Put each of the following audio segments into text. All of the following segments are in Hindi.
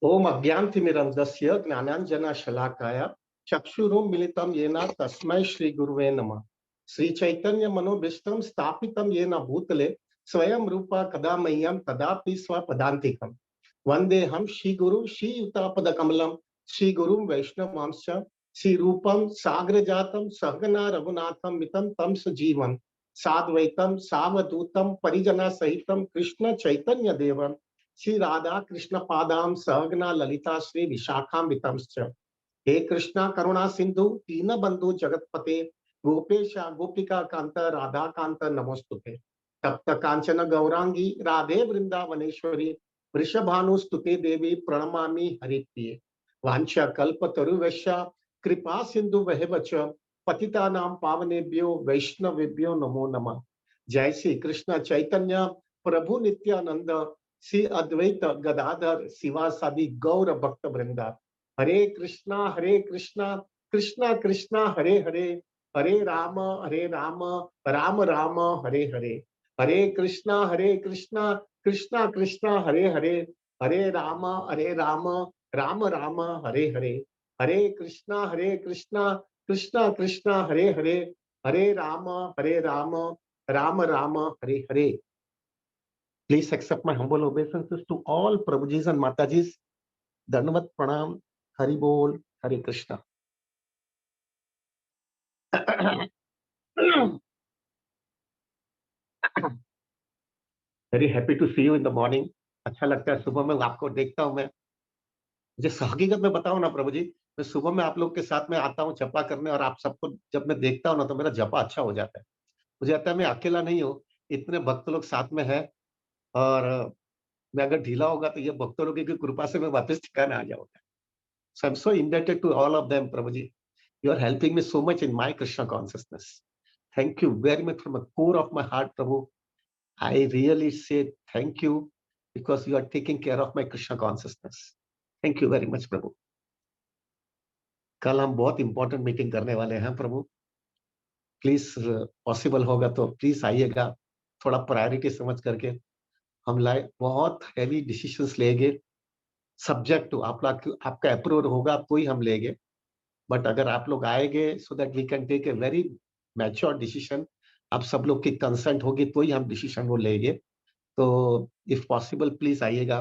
ओम अज्ञानतिमिरन्धस्य ज्ञानाञ्जनशलाकाय चक्षुरुन्मीलितं येन तस्मै श्रीगुरुवे नमः। श्रीचैतन्यमनोभीष्टं स्थापितं येन भूतले स्वयं रूपा कदा मह्यं तदापि स्वपदान्तिकम्। वन्देऽहं श्रीगुरुं श्रीयुतापदकमलं श्रीगुरुं वैष्णवांश्च श्रीरूपं साग्रजातं सहगना रघुनाथं मितं तं सजीवं साद्वैतं सावधूतं परिजनसहितं कृष्ण चैतन्यदेवं श्री राधा कृष्ण पादाम सहगना ललिता श्री विशाखान्वितंश्च। हे कृष्णा करुणा सिंधु दीन बंधु जगतपते गोपेश गोपिका कांत राधा कांत नमोस्तुते। तप्त कांचन गौरांगी राधे वृंदावनेश्वरी वृषभानुस्तुते देवी प्रणमामि हरिप्रिये। वांछा कल्पतरुवश्च कृपा सिंधु वहेवच पतितानां पावनेभ्यो वैष्णवेभ्यो नमो नमः। जय श्री कृष्ण चैतन्य प्रभु नित्यानंद श्री अद्वैत गदाधर शिवासादि गौर भक्त वृंदा। हरे कृष्णा कृष्णा कृष्णा हरे हरे, हरे राम राम राम हरे हरे। हरे कृष्णा कृष्णा कृष्णा हरे हरे, हरे राम राम राम हरे हरे। हरे कृष्णा कृष्णा कृष्णा हरे हरे, हरे Ram Ram Ram Hare Hare. Please accept my humble obeisances to all Prabhujis and Matajis. Dandavat Pranam, Hari Bol, Hare Krishna. Very happy to see you in the morning. अच्छा लगता है सुबह में आपको देखता हूँ मैं। मुझे हकीकत में बताऊं ना प्रभु जी, मैं सुबह में आप लोग के साथ में आता हूँ जपा करने और आप सबको जब मैं देखता हूँ ना तो मेरा जपा अच्छा हो जाता है। मुझे लगता है मैं अकेला नहीं हूँ, इतने भक्त लोग साथ में है और मैं अगर ढीला होगा तो ये भक्तों लोगों की कृपा से मैं वापस ठिकाने आ जाऊंगा। So I'm so indebted to all of them, Prabhuji. You are helping me so much in my Krishna consciousness. Thank you very much from the core of my heart, Prabhu. I really say thank you because you are taking care of my Krishna consciousness. Thank you very much, Prabhu. कल हम बहुत इंपॉर्टेंट मीटिंग करने वाले हैं प्रभु, प्लीज पॉसिबल होगा तो प्लीज आइएगा, थोड़ा प्रायोरिटी समझ करके हम लाए बहुत हैवी डिसीजंस लेंगे, सब्जेक्ट टू आपका अप्रूवल होगा तो ही हम लेंगे, बट अगर आप लोग आएंगे so that we can take a very mature decision, आप सब लोग की कंसेंट होगी तो ही हम डिसीजन वो लेंगे। तो इफ पॉसिबल प्लीज आइएगा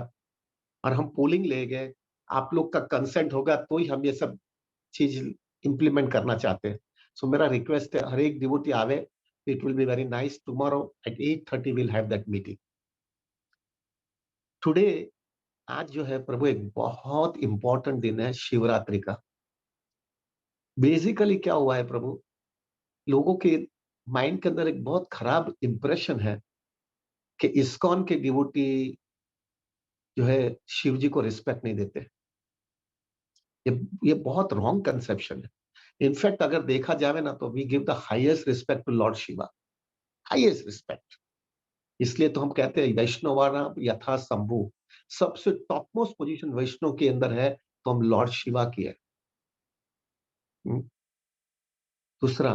और हम पोलिंग लेंगे, आप लोग का कंसेंट होगा तो ही हम ये सब चीज इंप्लीमेंट करना चाहते हैं। सो मेरा रिक्वेस्ट है हर एक डिवोटी आवे, it will be very nice. Tomorrow at 8:30 will have that meeting. Today आज जो है प्रभु एक बहुत इंपॉर्टेंट दिन है शिवरात्रि का। बेसिकली क्या हुआ है प्रभु, लोगों के माइंड के अंदर एक बहुत खराब इंप्रेशन है कि इस्कॉन के डिवोटी जो है शिव जी को रिस्पेक्ट नहीं देते। ये बहुत रॉन्ग कंसेप्शन है। इनफैक्ट अगर देखा जाए ना तो we give the highest respect to Lord Shiva, highest respect. इसलिए तो हम कहते हैं वैष्णवाना यथा शंभु, सबसे टॉप मोस्ट पोजीशन वैष्णव के अंदर है तो हम लॉर्ड शिवा की है। दूसरा,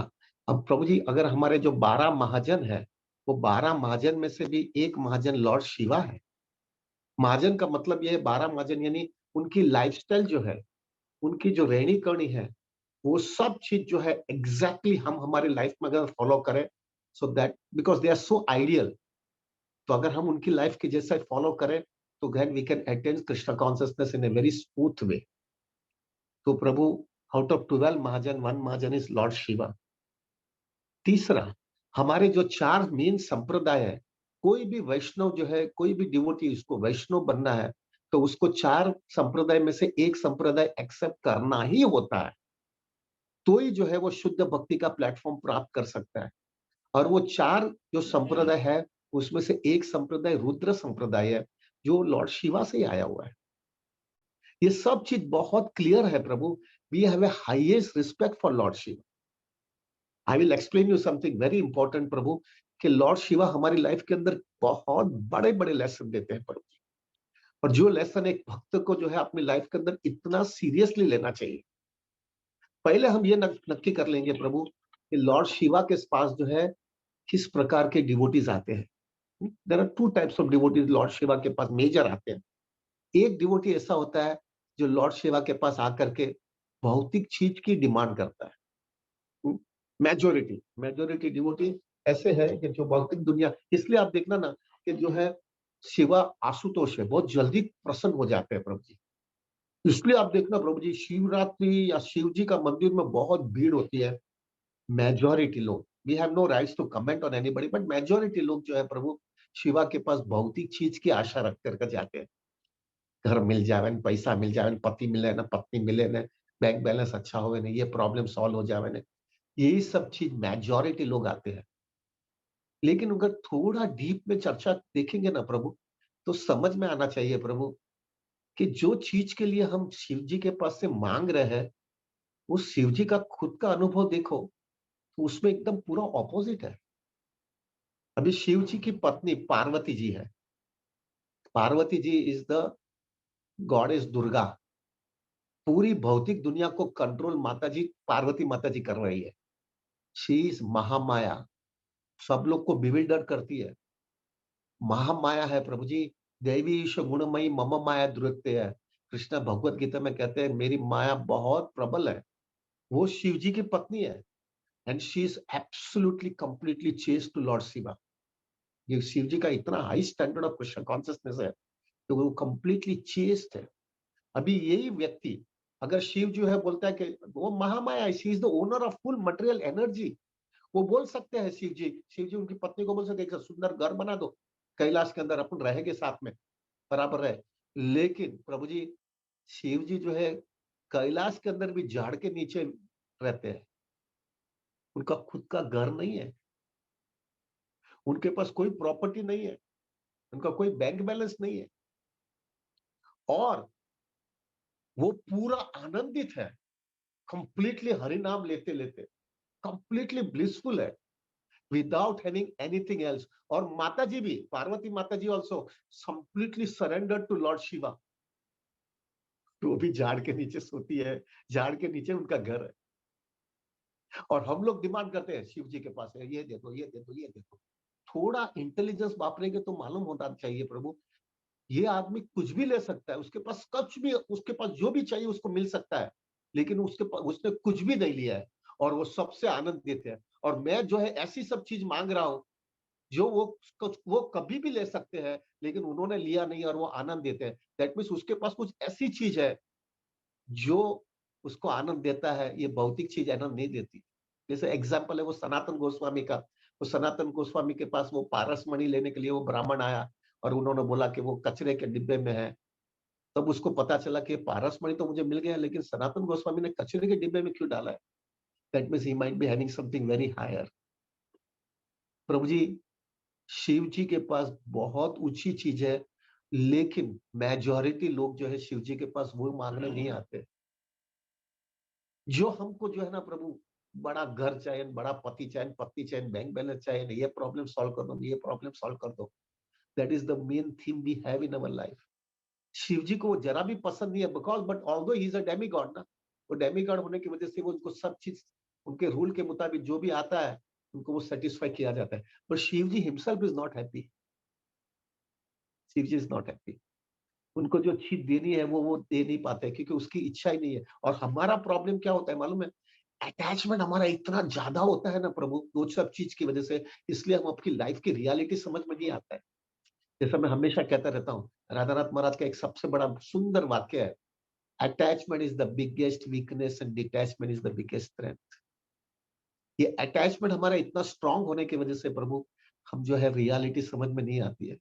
अब प्रभु जी अगर हमारे जो 12 महाजन है, वो 12 महाजन में से भी एक महाजन लॉर्ड शिवा है। महाजन का मतलब ये है 12 महाजन यानी उनकी लाइफस्टाइल जो है, उनकी जो रहनी करनी है, वो सब चीज जो है एग्जैक्टली हम हमारी लाइफ में अगर फॉलो करें, so that because they are so ideal, तो अगर हम उनकी लाइफ के जैसा फॉलो करें तो then we can attain Krishna consciousness in a very smooth way. तो prabhu out of 12 mahajan 1 mahajan is Lord Shiva. तीसरा, हमारे जो 4 मेन संप्रदाय है, कोई भी वैष्णव जो है, कोई भी डिवोटी उसको वैष्णव बनना है तो उसको 4 संप्रदाय में से एक संप्रदाय एक्सेप्ट करना ही होता है, तो ही जो है वो शुद्ध भक्ति का प्लेटफॉर्म प्राप्त कर सकता है। और वो 4 जो संप्रदाय है उसमें से एक संप्रदाय रुद्र संप्रदाय है जो लॉर्ड शिवा से आया हुआ है। ये सब चीज बहुत क्लियर है प्रभु। We have a highest respect for Lord Shiva. I will explain you something very important prabhu, कि लॉर्ड शिवा हमारी लाइफ के अंदर बहुत बड़े बड़े लेसन देते हैं प्रभु, और जो लेसन एक भक्त को जो है अपनी लाइफ के अंदर इतना सीरियसली लेना चाहिए। पहले हम ये नक्की कर लेंगे प्रभु कि लॉर्ड शिवा के पास जो है किस प्रकार के डिवोटीज आते हैं। There are 2 types of devotees lord Shiva के पास मेजर आते हैं। एक डिवोटी ऐसा होता है जो लॉर्ड शिवा के पास आकर के भौतिक चीज की डिमांड करता है। मेजोरिटी मेजोरिटी डिवोटी ऐसे है कि जो भौतिक दुनिया, इसलिए आप देखना ना कि जो है शिवा आशुतोष है, बहुत जल्दी प्रसन्न हो जाते हैं प्रभु जी। इसलिए आप देखना प्रभु जी, शिवरात्रि या शिव जी का मंदिर में बहुत भीड़ होती है। मेजॉरिटी लोग, we have no rights to comment on anybody, but majority लोग जो है प्रभु शिवा के पास भौतिक चीज की आशा रख कर जाते हैं। घर मिल जावे न, पैसा मिल जावे न, पति मिले न, पत्नी मिले न, बैंक बैलेंस अच्छा होवे न, ये प्रॉब्लम सॉल्व हो जावे न, यही सब चीज मेजॉरिटी लोग आते हैं। लेकिन अगर थोड़ा डीप में चर्चा देखेंगे ना प्रभु, तो समझ में आना चाहिए प्रभु कि जो चीज के लिए हम शिव जी के पास से मांग रहे हैं, वो शिव जी का खुद का अनुभव देखो, तो उसमें एकदम पूरा ऑपोजिट है। अभी शिव जी की पत्नी पार्वती जी है। Parvati ji is the goddess Durga. पूरी भौतिक दुनिया को कंट्रोल माता जी, पार्वती माता जी कर रही है। शी इज महामाया, सब लोग को बिविल्डर करती है। महामाया है प्रभु जी। देवी ईश गुणमयी मम माया दुरत्य है। कृष्ण भगवत गीता में कहते हैं मेरी माया बहुत प्रबल है। वो शिव जी की पत्नी है, and she is absolutely completely chaste to Lord Shiva. ये शिव जी का इतना high standard of Krishna consciousness है कि वो कंप्लीटली चेस्ट है। अभी यही व्यक्ति, अगर शिव जो है बोलता है कि वो महामाया है, she is the owner of full material energy, वो बोल सकते हैं शिव जी उनकी पत्नी को बोल सकते हैं एक सुंदर घर बना दो कैलाश के अंदर, अपन रहेंगे साथ में, बराबर रहे। लेकिन प्रभु जी, शिव जी जो है कैलाश के अंदर भी झाड़ के नीचे रहते हैं। उनका खुद का घर नहीं है, उनके पास कोई प्रॉपर्टी नहीं है, उनका कोई बैंक बैलेंस नहीं है, और वो पूरा आनंदित है, कंप्लीटली हरि नाम लेते लेते, कंप्लीटली ब्लिसफुल है, विदाउट हैविंग एनीथिंग एल्स। और माता जी भी, पार्वती माता जी also completely surrender to Lord Shiva. वो भी झाड़ के नीचे सोती है, झाड़ के नीचे उनका घर है। और हम लोग डिमांड करते हैं शिव जी के पास है, ये दे दो, ये दे दो, ये दे दो। थोड़ा इंटेलिजेंस वापरेंगे तो मालूम होना चाहिए प्रभु, ये आदमी कुछ भी ले सकता है, उसके पास कुछ भी, उसके पास जो भी चाहिए उसको मिल सकता है, लेकिन उसके पास उसने कुछ भी नहीं लिया है, और वो सबसे आनंद देते हैं। और मैं जो है ऐसी सब चीज मांग रहा हूं जो वो कभी भी ले सकते हैं, लेकिन उन्होंने लिया नहीं और वो आनंद देते हैं। दैट मीन्स उसके पास कुछ ऐसी चीज है जो उसको आनंद देता है, ये भौतिक चीज आनंद नहीं देती। जैसे एग्जाम्पल है वो सनातन गोस्वामी का। वो सनातन गोस्वामी के पास वो पारस मणि लेने के लिए वो ब्राह्मण आया, और उन्होंने बोला कि वो कचरे के डिब्बे में है। तब उसको पता चला कि पारस मणि तो मुझे मिल गया, लेकिन सनातन गोस्वामी ने कचरे के डिब्बे में क्यों डाला है? That means he might be having something very higher. Prabhu ji, Shiv ji के पास बहुत ऊंची चीज है, लेकिन मेजॉरिटी लोग जो है शिव जी के पास वो मांगने नहीं आते। जो हमको जो है ना प्रभु, बड़ा घर चाहिए, बड़ा पति चाहिए, पत्नी चाहिए, बैंक बैलेंस चाहिए, ये प्रॉब्लम सॉल्व कर दो, ये प्रॉब्लम सॉल्व कर दो। That is the main theme we have in our life. Shiv ji को वो जरा भी पसंद नहीं है, because but although he is a demi god ना, वो डेमी गॉड होने की वजह से वो उनको सब चीज उनके रूल के मुताबिक जो भी आता है उनको वो सेटिस्फाई किया जाता है। पर Shiv ji himself is not happy. Shiv ji is not happy. उनको जो चीज देनी है वो दे नहीं पाते, क्योंकि उसकी इच्छा ही नहीं है। और हमारा प्रॉब्लम क्या होता है मालूम है? अटैचमेंट हमारा इतना ज्यादा होता है ना प्रभु, वो सब चीज की वजह से, इसलिए हम अपनी लाइफ की रियलिटी समझ में नहीं आता है। जैसा मैं हमेशा कहता रहता हूँ, राधानाथ महाराज का एक सबसे बड़ा सुंदर वाक्य है, attachment is the biggest weakness and detachment is the biggest strength. ये अटैचमेंट हमारा इतना स्ट्रांग होने की वजह से प्रभु, हम जो है रियलिटी समझ में नहीं आती है।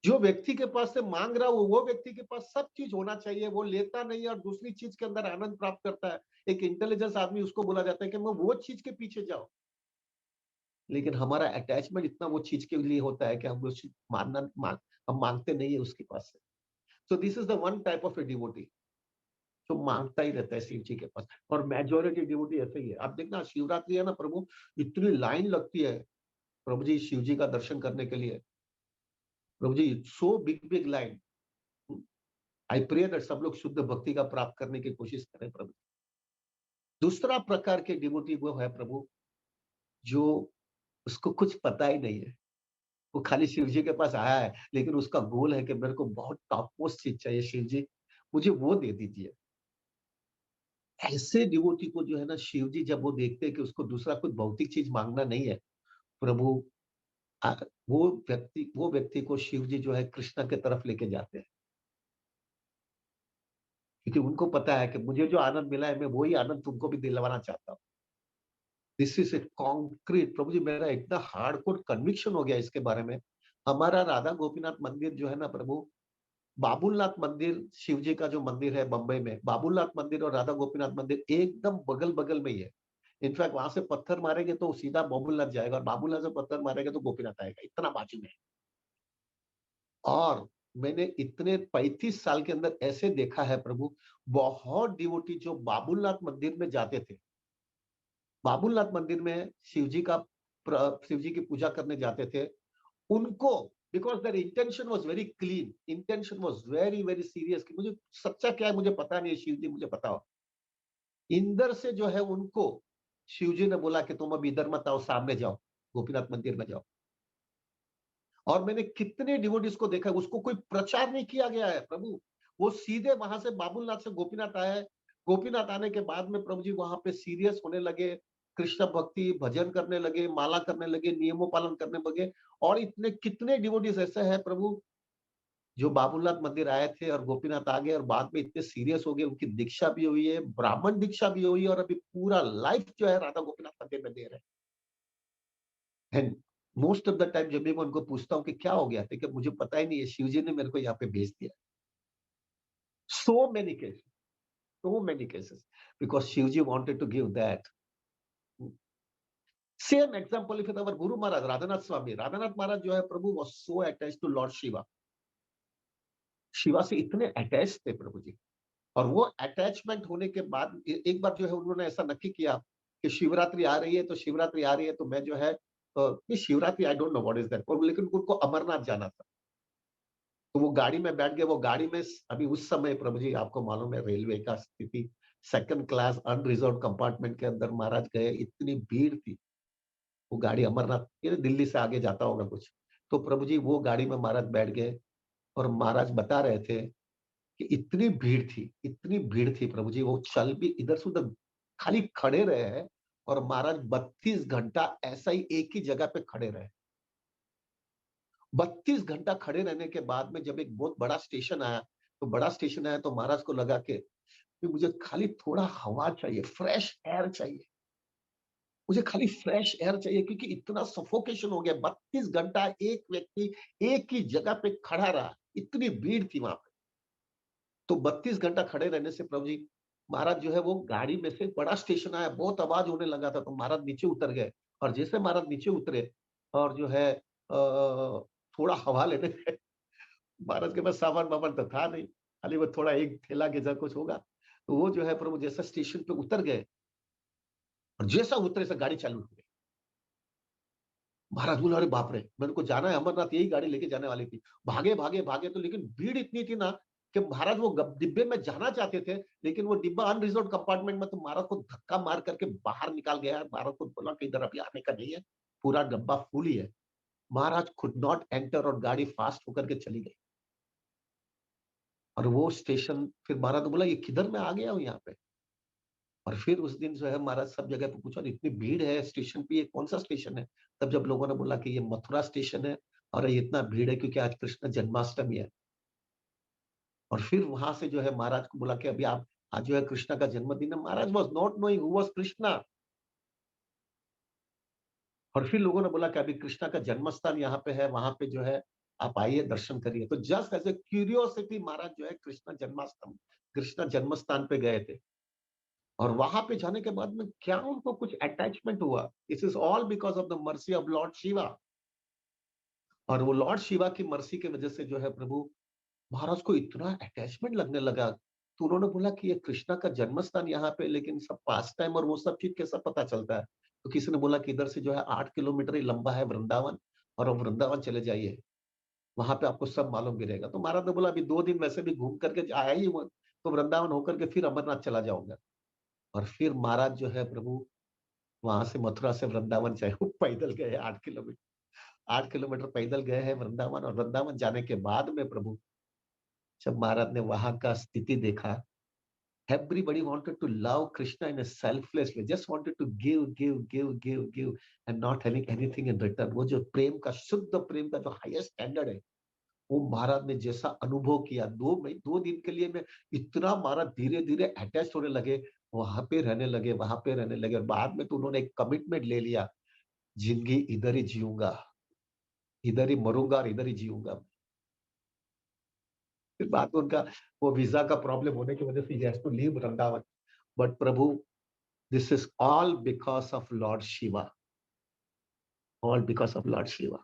जो व्यक्ति के पास से मांग रहा हो, वो व्यक्ति के पास सब चीज होना चाहिए, वो लेता नहीं है और दूसरी चीज के अंदर आनंद प्राप्त करता है। एक इंटेलिजेंस आदमी, उसको बोला जाता है कि मैं वो चीज के पीछे जाओ। लेकिन हमारा अटैचमेंट इतना वो चीज के लिए होता है कि हम वो चीज हम मांगते नहीं है उसके पास से। सो this is the one type of a devotee जो मांगता ही रहता है शिव जी के पास। और मेजोरिटी डिवोटी ऐसे ही है। आप देखना शिवरात्रि है ना प्रभु, इतनी लाइन लगती है प्रभु जी शिव जी का दर्शन करने के लिए। Prabhu ji, so big big line. I pray that सब लोग शुद्ध भक्ति का प्राप्त करने की कोशिश करें प्रभु। दूसरा प्रकार के डिवोटी वो है प्रभु, जो उसको कुछ पता ही नहीं है, वो खाली शिव जी के पास आया है, लेकिन उसका गोल है कि मेरे को बहुत टॉप मोस्ट चीज़ चाहिए शिव जी, मुझे वो दे दीजिए। ऐसे डिवोटी को जो है ना शिव जी जब वो देखते हैं कि उसको दूसरा कुछ भौतिक चीज़ माँगना नहीं है, प्रभु अ, वो व्यक्ति को शिव जी जो है कृष्ण की तरफ लेके जाते हैं। क्योंकि उनको पता है कि मुझे जो आनंद मिला है, मैं वही आनंद तुमको भी दिलवाना चाहता हूँ। दिस इज़ ए कॉन्क्रीट प्रभु जी मेरा इतना हार्डकोर कन्विक्शन हो गया इसके बारे में। हमारा राधा गोपीनाथ मंदिर जो है ना प्रभु, बाबुलनाथ मंदिर शिव जी का जो मंदिर है बम्बई में, बाबुलनाथ मंदिर और राधा गोपीनाथ मंदिर एकदम बगल-बगल में ही है। इनफैक्ट वहाँ से पत्थर मारेंगे तो सीधा बाबुलनाथ जाएगा और बाबुलनाथ से पत्थर मारेंगे तो गोपीनाथ आएगा, इतना बाजू में है। और मैंने इतने 35 साल के अंदर ऐसे देखा है प्रभु, बहुत डिवोटी जो बाबुलनाथ मंदिर में जाते थे। बाबुलनाथ मंदिर में शिव जी की पूजा करने जाते थे। उनको because there intention was very clean, intention was very, very serious कि मुझे सच्चा क्या है मुझे पता नहीं है शिव जी मुझे बताओ। इंदर से जो है उनको शिव जी ने बोला कि तुम अब इधर मत आओ, सामने जाओ, गोपीनाथ मंदिर में जाओ। और मैंने कितने डिवोटीज को देखा है, उसको कोई प्रचार नहीं किया गया है प्रभु। वो सीधे वहां से बाबुलनाथ से गोपीनाथ आया है। गोपीनाथ आने के बाद में प्रभु जी वहां पे सीरियस होने लगे, कृष्ण भक्ति भजन करने लगे, माला करने लगे, नियमों पालन करने लगे। और इतने कितने डिवोटीज ऐसे हैं प्रभु जो बाबुलनाथ मंदिर आए थे और गोपीनाथ आ गए और बाद में इतने सीरियस हो गए, उनकी दीक्षा भी हुई है, ब्राह्मण दीक्षा भी हुई है और अभी पूरा लाइफ जो है राधा गोपीनाथ मंदिर में दे रहे हैं। And most of the time जब भी मैं उनको पूछता हूँ कि क्या हो गया था, कि मुझे पता ही नहीं है, शिव जी ने मेरे को यहाँ पे भेज दिया। So many cases, so many cases, because Shiv ji wanted to give that. Same example with our guru Maharaj Radhanath Swami. Radhanath Maharaj जो है prabhu was so attached to Lord Shiva. Shiva से इतने अटैच थे प्रभु जी। और वो अटैचमेंट होने के बाद एक बार जो है उन्होंने ऐसा नक्की किया कि शिवरात्रि आ रही है तो शिवरात्रि आ रही है तो मैं जो है नहीं शिवरात्रि आई don't know what is that, और लेकिन उनको अमरनाथ जाना था। तो वो गाड़ी में बैठ गए, वो गाड़ी में अभी उस समय प्रभु जी आपको मालूम है रेलवे का स्थिति, सेकंड क्लास अनरिजर्व्ड कंपार्टमेंट के अंदर महाराज गए, इतनी भीड़ थी। वो गाड़ी अमरनाथ ये दिल्ली से आगे जाता होगा कुछ। तो प्रभु जी वो गाड़ी में महाराज बैठ गए और महाराज बता रहे थे कि इतनी भीड़ थी प्रभु जी, वो चल भी इधर से उधर खाली खड़े रहे हैं और महाराज 32 घंटा ऐसा ही एक ही जगह पे खड़े रहे। 32 घंटा खड़े रहने के बाद में जब एक बहुत बड़ा स्टेशन आया, तो बड़ा स्टेशन आया तो महाराज को लगा कि मुझे खाली थोड़ा हवा चाहिए, फ्रेश एयर चाहिए। मुझे खाली फ्रेश एयर चाहिए क्योंकि इतना सफोकेशन हो गया। 32 घंटा एक व्यक्ति एक ही जगह पे खड़ा रहा, इतनी भीड़ थी वहां पे। तो 32 घंटा खड़े रहने से प्रभु जी महाराज जो है वो गाड़ी में से बड़ा स्टेशन आया, बहुत आवाज होने लगा था, तो महाराज नीचे उतर गए। और जैसे महाराज नीचे उतरे और जो है थोड़ा हवा लेने गए, महाराज के पास सामान-वामान तो था नहीं, खाली वो थोड़ा एक थैला जैसा कुछ होगा। तो वो जो है प्रभु जैसा स्टेशन पे उतर गए और जैसा उतरे से गाड़ी चालू हो गई। महाराज बोले, "अरे बाप रे! मेरे को जाना है अमरनाथ, यही गाड़ी लेके जाने वाली थी।" भागे, भागे, भागे तो लेकिन भीड़ इतनी थी ना कि महाराज वो गप डिब्बे में जाना चाहते थे, लेकिन वो डिब्बा अनरिजर्व्ड कंपार्टमेंट में तो महाराज को धक्का मार करके बाहर निकाल गया। महाराज को बोला कि इधर अभी आने का नहीं है, पूरा डब्बा फुल ही है। महाराज कुड नॉट एंटर और गाड़ी फास्ट होकर के चली गई। और वो स्टेशन फिर महाराज ने बोला, "ये किधर मैं आ गया हूँ यहाँ पे?" और फिर उस दिन जो है महाराज सब जगह पे पूछा, इतनी भीड़ है स्टेशन पे, ये कौन-सा स्टेशन है? तब जब लोगों ने बोला कि ये मथुरा स्टेशन है और ये इतना भीड़ है क्योंकि आज कृष्ण जन्माष्टमी है। और फिर वहाँ से जो है महाराज को बोला कि अभी आप आज जो है कृष्ण का जन्मदिन है। Maharaj was not knowing who was Krishna. और फिर लोगों ने बोला कि अभी कृष्णा का जन्म स्थान यहाँ पे है, वहाँ पे जो है आप आइए दर्शन करिए। तो जस्ट एज़ अ क्यूरियोसिटी महाराज जो है कृष्ण जन्म स्थान पे गए थे। और वहां पे जाने के बाद में क्या उनको कुछ अटैचमेंट हुआ, this is all because of the mercy of Lord Shiva. और वो लॉर्ड शिवा की मर्सी की वजह से जो है प्रभु महाराज को इतना अटैचमेंट लगने लगा। तो उन्होंने बोला कि ये कृष्णा का जन्म स्थान यहाँ पे, लेकिन सब पास टाइम और वो सब चीज कैसा पता चलता है? तो किसी ने बोला कि इधर से जो है 8 किलोमीटर ही लंबा है वृंदावन, और अब वृंदावन चले जाइए, वहां पे आपको सब मालूम गिरेगा। तो महाराज ने बोला अभी 2 दिन वैसे भी घूम करके आया ही हूँ, तो वृंदावन होकर के फिर अमरनाथ चला जाऊंगा। और फिर महाराज जो है प्रभु वहां से मथुरा से वृंदावन चाहे वो पैदल गए 8 किलोमीटर। 8 किलोमीटर पैदल गए हैं वृंदावन, और वृंदावन जाने के बाद में प्रभु, जब महाराज ने वहां का स्थिति देखा, everybody wanted to love Krishna in a selfless way, just wanted to give and not having anything in return. वो जो प्रेम का, शुद्ध प्रेम का जो हाईएस्ट स्टैंडर्ड है, वो महाराज ने जैसा अनुभव किया, 2 दिन के लिए मैं इतना महाराज धीरे धीरे अटैच होने लगे, वहां पे रहने लगे, और बाद में तो उन्होंने एक कमिटमेंट ले लिया, जिंदगी इधर ही जीऊंगा, इधर ही मरूंगा और इधर ही जीऊंगा। फिर बाद में उनका वो वीजा का प्रॉब्लम होने की वजह से he has to leave Vrindavan. But Prabhu, this is all because of Lord Shiva, all because of Lord Shiva.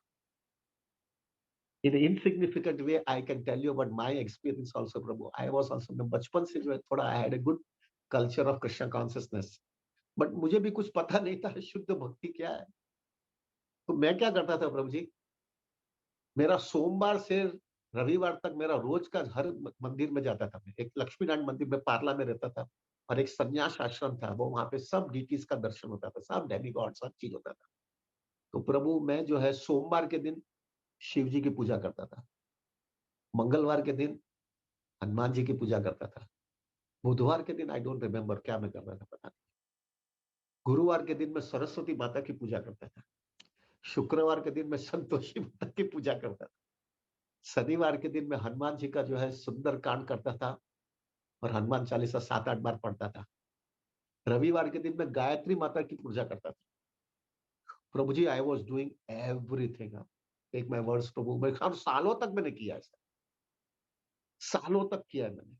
In an insignificant way, I can tell you about my experience also, Prabhu. I was also, मैं बचपन से जो है थोड़ा I had a good culture of Krishna consciousness, but मुझे भी कुछ पता नहीं था शुद्ध भक्ति क्या है। तो मैं क्या करता था प्रभु जी, मेरा सोमवार से रविवार तक मेरा रोज का हर मंदिर में जाता था। मैं एक लक्ष्मी नारायण मंदिर में पार्ला में रहता था, और एक संन्यास आश्रम था, वो वहां पे सब डीटीज का दर्शन होता था, सब डेमीगॉड, सब चीज होता था। तो प्रभु, मैं जो है सोमवार के दिन शिव जी की पूजा करता था, मंगलवार के दिन हनुमान जी की पूजा करता था, बुधवार के दिन आई डोंट रिमेम्बर क्या मैं कर रहा था, पता नहीं। गुरुवार के दिन मैं सरस्वती माता की पूजा करता था, शुक्रवार के दिन मैं संतोषी माता की पूजा करता था, शनिवार के दिन मैं हनुमान जी का जो है सुंदर कांड करता था, और हनुमान चालीसा 7-8 बार पढ़ता था। रविवार के दिन मैं गायत्री माता की पूजा करता था। प्रभु ji, I was doing everything. Take my words prabhu, मैं सालों तक मैंने किया ऐसा, सालों तक किया है मैंने।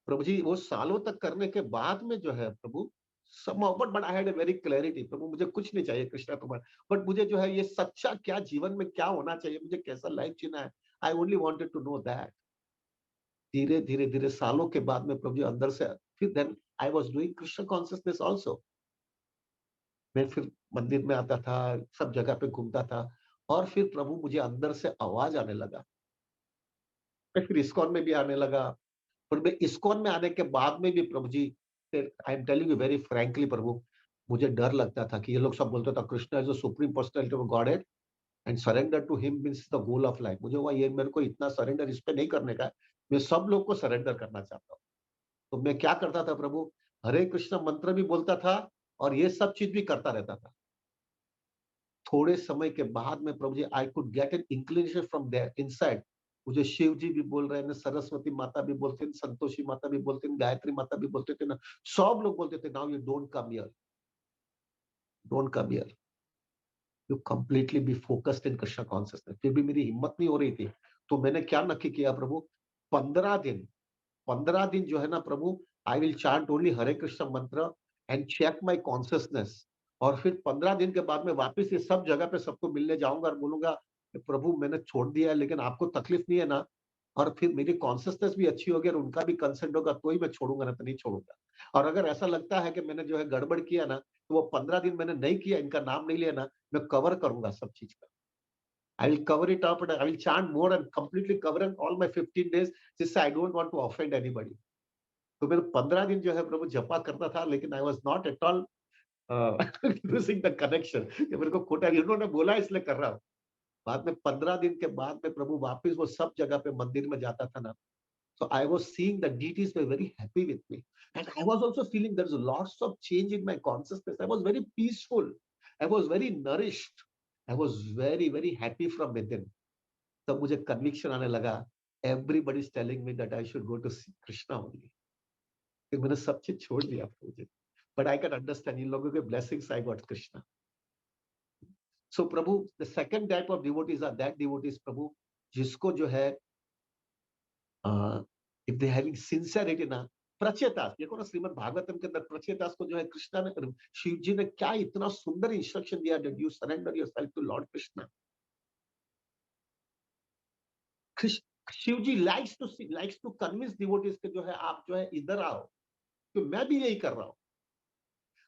प्रभु जी, वो सालों तक करने के बाद में जो है प्रभु, somehow, but I had a very clarity, प्रभु मुझे कुछ नहीं चाहिए कृष्णा तुम्हारा, बट मुझे जो है ये सच्चा क्या जीवन में क्या होना चाहिए, मुझे कैसा लाइफ जीना है, I only wanted to know that. धीरे धीरे धीरे सालों के बाद में प्रभु जी अंदर से, फिर then I was doing Krishna consciousness also. मैं फिर मंदिर में आता था, सब जगह पे घूमता था, और फिर प्रभु मुझे अंदर से आवाज आने लगा। मैं फिर इस्कॉन में भी आने लगा, और मैं इस्कॉन में आने के बाद में भी prabhu ji, I am telling you very frankly prabhu, मुझे डर लगता था कि ये लोग सब बोलते था Krishna is the supreme personality of godhead and surrender to him means the goal of life. मुझे हुआ ये मेरे को इतना सरेंडर इस पे नहीं करने का है, मैं सब लोग को सरेंडर करना चाहता हूँ। तो मैं क्या करता था प्रभु, हरे कृष्ण मंत्र भी बोलता था, और ये सब चीज भी करता रहता था। थोड़े समय के बाद में prabhu ji, I could get an inclination from there inside. मुझे शिव जी भी बोल रहे हैं, सरस्वती माता भी बोलते थे, संतोषी माता भी बोलते थे, गायत्री माता भी बोलते थे ना, सब लोग बोलते थे, now you don't come here, don't come here, you completely be focused in Krishna consciousness. फिर भी मेरी हिम्मत नहीं हो रही थी, तो मैंने क्या नक्की किया प्रभु, 15 दिन, 15 दिन जो है ना प्रभु, आई विल चांट ओनली हरे कृष्ण मंत्र एंड चेक माई कॉन्शियसनेस। और फिर 15 दिन के बाद में वापस ये सब जगह पे सबको मिलने जाऊंगा और बोलूंगा कि प्रभु मैंने छोड़ दिया है, लेकिन आपको तकलीफ नहीं है ना, और फिर मेरी कॉन्शियसनेस भी अच्छी होगी और उनका भी कंसेंट होगा, तो ही मैं छोड़ूंगा, ना तो नहीं छोड़ूंगा। और अगर ऐसा लगता है कि मैंने जो है गड़बड़ किया ना, तो वो 15 दिन मैंने नहीं किया, इनका नाम नहीं लिया ना, मैं कवर करूंगा सब चीज का। I will cover it up and I will chant more and completely cover all my 15 days, जिससे I don't want to offend anybody। तो मेरे 15 दिन जो है प्रभु जपा करता था, लेकिन I was not at all losing the connection, कि मेरे को खोटा इन्होंने बोला इसलिए कर रहा हूँ। बाद में 15 दिन के बाद में प्रभु वापस वो सब जगह पे मंदिर में जाता था ना, so I was seeing the deities were very happy with me, and I was also feeling there's lots of change in my consciousness. I was very peaceful, I was very nourished, I was very very happy from within। तब मुझे कन्विक्शन आने लगा, everybody is telling me that I should go to see Krishna only। फिर मैंने सब चीज छोड़ दिया मुझे, बट आई कैन अंडरस्टैंड, इन लोगों के blessings I got Krishna. So Prabhu, the second type of devotees are that devotees prabhu, जिसको जो है इफ दे हैविंग सिंसियरिटी ना, प्रचेतास, देखो ना श्रीमद् भागवतम के अंदर प्रचेतास को जो है कृष्णा ने, शिव जी ने क्या इतना सुंदर इंस्ट्रक्शन दिया, that you surrender yourself to lord Krishna. Shiv ji likes to convince devotees के जो है आप जो है इधर आओ, तो मैं भी यही कर रहा हूँ।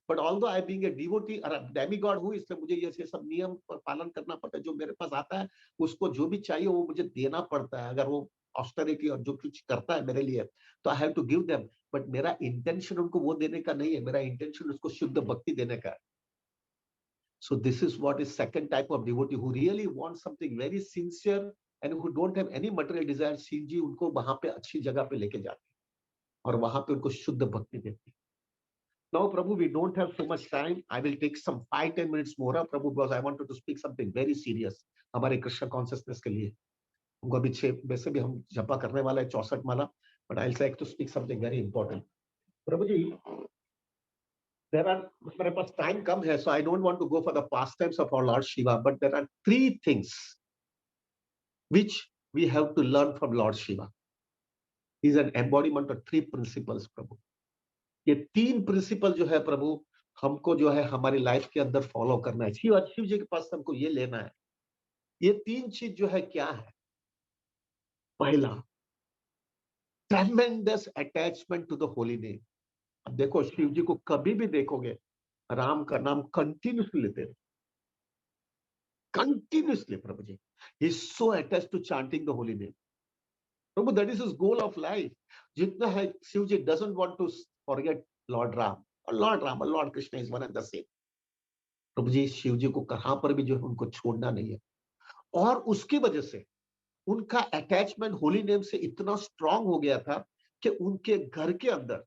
But although I being a devotee और डेमी गॉड हूँ, इसलिए मुझे ये सब नियम पर पालन करना पड़ता है। जो मेरे पास आता है उसको जो भी चाहिए वो मुझे देना पड़ता है, अगर वो ऑस्टेरिटी और जो कुछ करता है मेरे लिए, तो I have to give them. But मेरा इंटेंशन उनको वो देने का नहीं है, मेरा इंटेंशन उसको शुद्ध भक्ति देने का है। So this is what is second type of devotee who really want something very sincere and who don't have any material desire. Shiv जी उनको वहां पे अच्छी जगह पे लेके जाते हैं और वहां पे उनको शुद्ध भक्ति देते हैं. Now, Prabhu, we don't have so much time. I will take some 5-10 minutes more, Prabhu, because I wanted to speak something very serious हमारे कृष्ण कॉन्सियसनेस के लिए. हमको अभी 6 वैसे भी हम जपा करने वाला है 64 माला, but I'll like to speak something very important. Prabhu ji, there are मेरे पास टाइम कम है, so I don't want to go for the pastimes of our Lord Shiva, but there are 3 things which we have to learn from Lord Shiva. He is an embodiment of 3 principles, प्रभु. ये 3 प्रिंसिपल जो है प्रभु, हमको जो है हमारी लाइफ के अंदर फॉलो करना है. शिव जी के पास हमको ये लेना है. ये 3 चीज जो है क्या है? पहला, tremendous attachment to the holy name. अब देखो, शिव जी को कभी भी देखोगे, राम का नाम कंटिन्यूसली लेते हैं, continuously. Prabhu ji, he is so attached to chanting the holy name. Prabhu, that is his goal of life. जितना है Shiv ji doesn't want to forget lord Ram, और lord Krishna is one and the same. Prabhu ji, Shiv ji को कहां पर भी जो है उनको छोड़ना नहीं है. और उसकी वजह से उनका अटैचमेंट होली नेम से इतना स्ट्रांग हो गया था कि उनके घर के अंदर,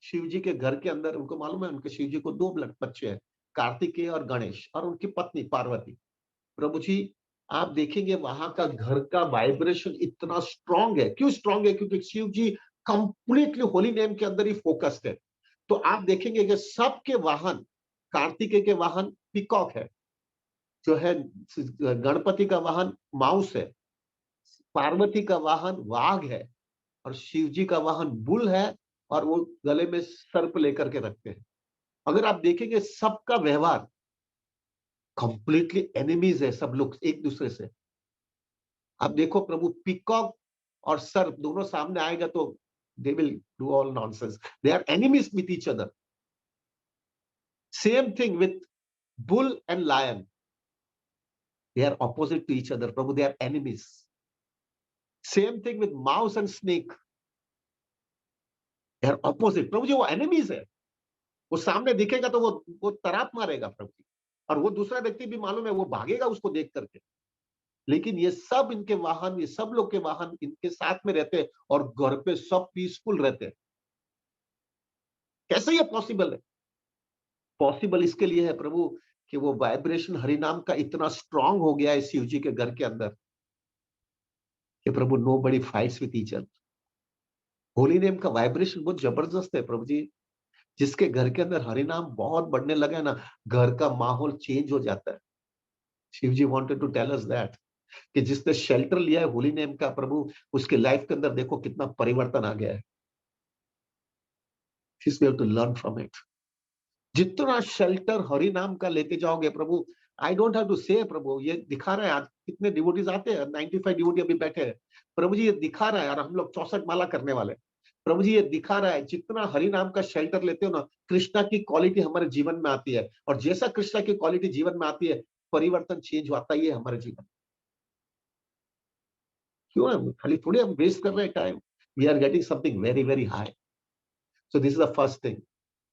शिव जी के घर के अंदर, उनको मालूम है उनके शिव जी को 2 बच्चे हैं, कार्तिकेय और गणेश, और उनकी पत्नी पार्वती. प्रभु जी, आप देखेंगे वहां का घर का वाइब्रेशन इतना स्ट्रांग है. क्यों स्ट्रांग है? क्योंकि शिव जी कंप्लीटली होली नेम के अंदर ही फोकस्ड है. तो आप देखेंगे कि सबके वाहन, कार्तिकेय के वाहन पीकॉक है, जो है गणपति का वाहन माउस है, पार्वती का वाहन वाघ है, और शिव जी का वाहन बुल है, और वो गले में सर्प लेकर के रखते हैं. अगर आप देखेंगे सबका व्यवहार कंप्लीटली एनिमीज है, सब लोग एक दूसरे से. आप देखो प्रभु, पीकॉक और सर्प दोनों सामने आएगा तो they will do all nonsense. They are enemies with each other. Same thing with bull and lion. They are opposite to each other. Prabhu, they are enemies. Same thing with mouse and snake. They are opposite. प्रभु जी, वो enemies है. वो सामने दिखेगा तो वो तराप मारेगा प्रभु जी, और वो दूसरा व्यक्ति भी मालूम है, वो भागेगा उसको देख करके. लेकिन ये सब इनके वाहन, ये सब लोग के वाहन इनके साथ में रहते हैं और घर पे सब पीसफुल रहते हैं. कैसे ये पॉसिबल है? पॉसिबल इसके लिए है प्रभु कि वो वाइब्रेशन हरिनाम का इतना स्ट्रांग हो गया है शिव जी के घर के अंदर कि Prabhu, nobody fights with each other. Holy name का वाइब्रेशन बहुत जबरदस्त है प्रभु जी. जिसके घर के अंदर हरिनाम बहुत बढ़ने लगा ना, घर का माहौल चेंज हो जाता है. Shiv ji wanted to tell us that कि जिसने शेल्टर लिया है होली नेम का प्रभु, उसके लाइफ के अंदर देखो कितना परिवर्तन आ गया है. We have to learn from it. जितना शेल्टर हरि नाम का लेते जाओगे प्रभु, I don't have to say प्रभु, ये दिखा रहा है. आज कितने डिवोटीज आते हैं, 95 डिवोटी अभी बैठे हैं. प्रभु जी, ये दिखा रहा है, और हम लोग 64 माला करने वाले. प्रभु जी, ये दिखा रहा है, जितना हरि नाम का शेल्टर लेते हो ना, कृष्णा की क्वालिटी हमारे जीवन में आती है. और जैसा कृष्णा की क्वालिटी जीवन में आती है, परिवर्तन चेंज होता ही है हमारे जीवन. क्यों है? खाली थोड़ी हम वेस्ट कर रहे हैं time. We are getting something very very high. So this is the first thing,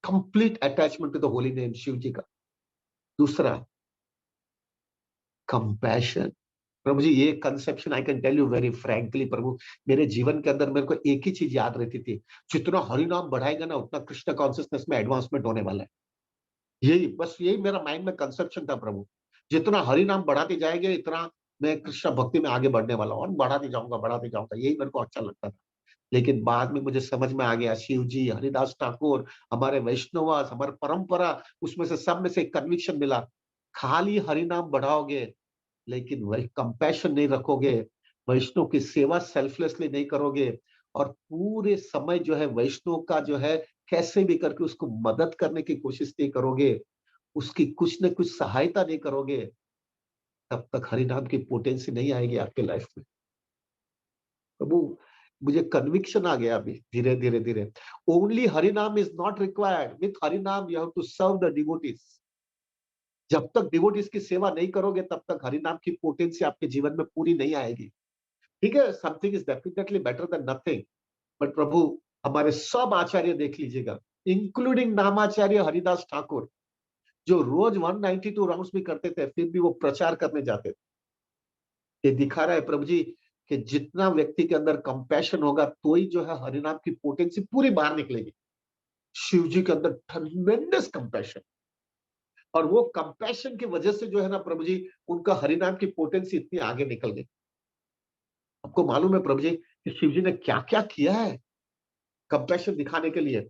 complete attachment to the holy name Shiv ji का. दूसरा, कंपैशन. प्रभु जी, ये conception I can tell you very frankly Prabhu, मेरे जीवन के अंदर मेरे को एक ही चीज याद रहती थी, जितना हरि नाम बढ़ाएगा ना, उतना कृष्ण कॉन्शियसनेस में एडवांसमेंट होने वाला है. यही बस, यही मेरा माइंड में कंसेप्शन था प्रभु. जितना हरि नाम बढ़ाते जाएंगे, इतना मैं कृष्ण भक्ति में आगे बढ़ने वाला हूँ, और बढ़ाते जाऊंगा. यही मेरे को अच्छा लगता था. लेकिन बाद में मुझे समझ में आ गया, शिव जी, हरिदास ठाकुर, हमारे वैष्णवास, हमारी परंपरा, उसमें से सब में से कन्विक्शन मिला. खाली हरिनाम बढ़ाओगे लेकिन वही कंपैशन नहीं रखोगे, वैष्णव की सेवा सेल्फलेसली नहीं करोगे, और पूरे समय जो है वैष्णव का जो है कैसे भी करके उसको मदद करने की कोशिश नहीं करोगे, उसकी कुछ न कुछ सहायता नहीं करोगे, तब तक हरिनाम की पोटेंसी नहीं आएगी आपके लाइफ में. प्रभु, मुझे कन्विक्शन आ गया अभी धीरे धीरे धीरे. Only harinam is not required. With harinam you have to serve the devotees. जब तक डिवोटीज की सेवा नहीं करोगे, तब तक हरिनाम की पोटेंसी आपके जीवन में पूरी नहीं आएगी. ठीक है, something is definitely better than nothing. But Prabhu, हमारे सब आचार्य देख लीजिएगा, इंक्लूडिंग नामाचार्य हरिदास ठाकुर, जो रोज 192 राउंड्स भी करते थे, फिर भी वो प्रचार करने जाते थे। ये दिखा रहा है प्रभु जी कि जितना व्यक्ति के अंदर कंपैशन होगा, तो ही जो है हरिनाम की पोटेंसी पूरी बाहर निकलेगी। शिव जी के अंदर ट्रमेंडस कंपैशन, और वो कंपैशन की वजह से जो है ना प्रभु जी, उनका हरिनाम की पोटेंसी इतनी आगे निकल गई। आपको मालूम है प्रभु जी कि शिव जी ने क्या-क्या किया है कंपैशन दिखाने के लिए।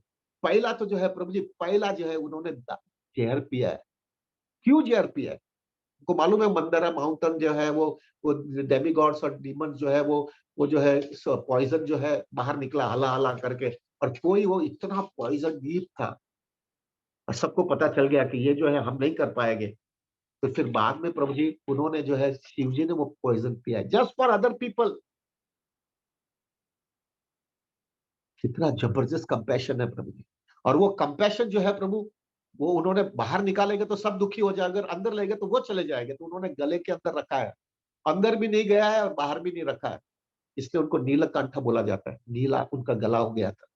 पहला तो जो है प्रभु जी, पहला जो है उन्होंने ज़हर पिया है। क्यों ज़हर पिया है? आपको मालूम है मंदरा माउंटेन जो है वो डेमिगॉड्स और डीमन्स जो है वो जो है पॉइजन जो है बाहर निकला हला-हला करके, और कोई वो इतना पॉइजन डीप था और सबको पता चल गया कि ये जो है हम नहीं कर पाएँगे। तो फिर बाद में प्रभु जी उन्होंने जो है शिव जी ने वो पॉइजन पिया है जस्ट फॉर अदर पीपल। कितना जबरदस्त कंपैशन है प्रभु जी। और वो कंपैशन जो है प्रभु, वो उन्होंने बाहर निकालेंगे तो सब दुखी हो जाएंगे, अगर अंदर लेंगे तो वो चले जाएंगे, तो उन्होंने गले के अंदर रखा है। अंदर भी नहीं गया है और बाहर भी नहीं रखा है, इसलिए उनको नीलकंठ बोला जाता है। नीला उनका गला हो गया था।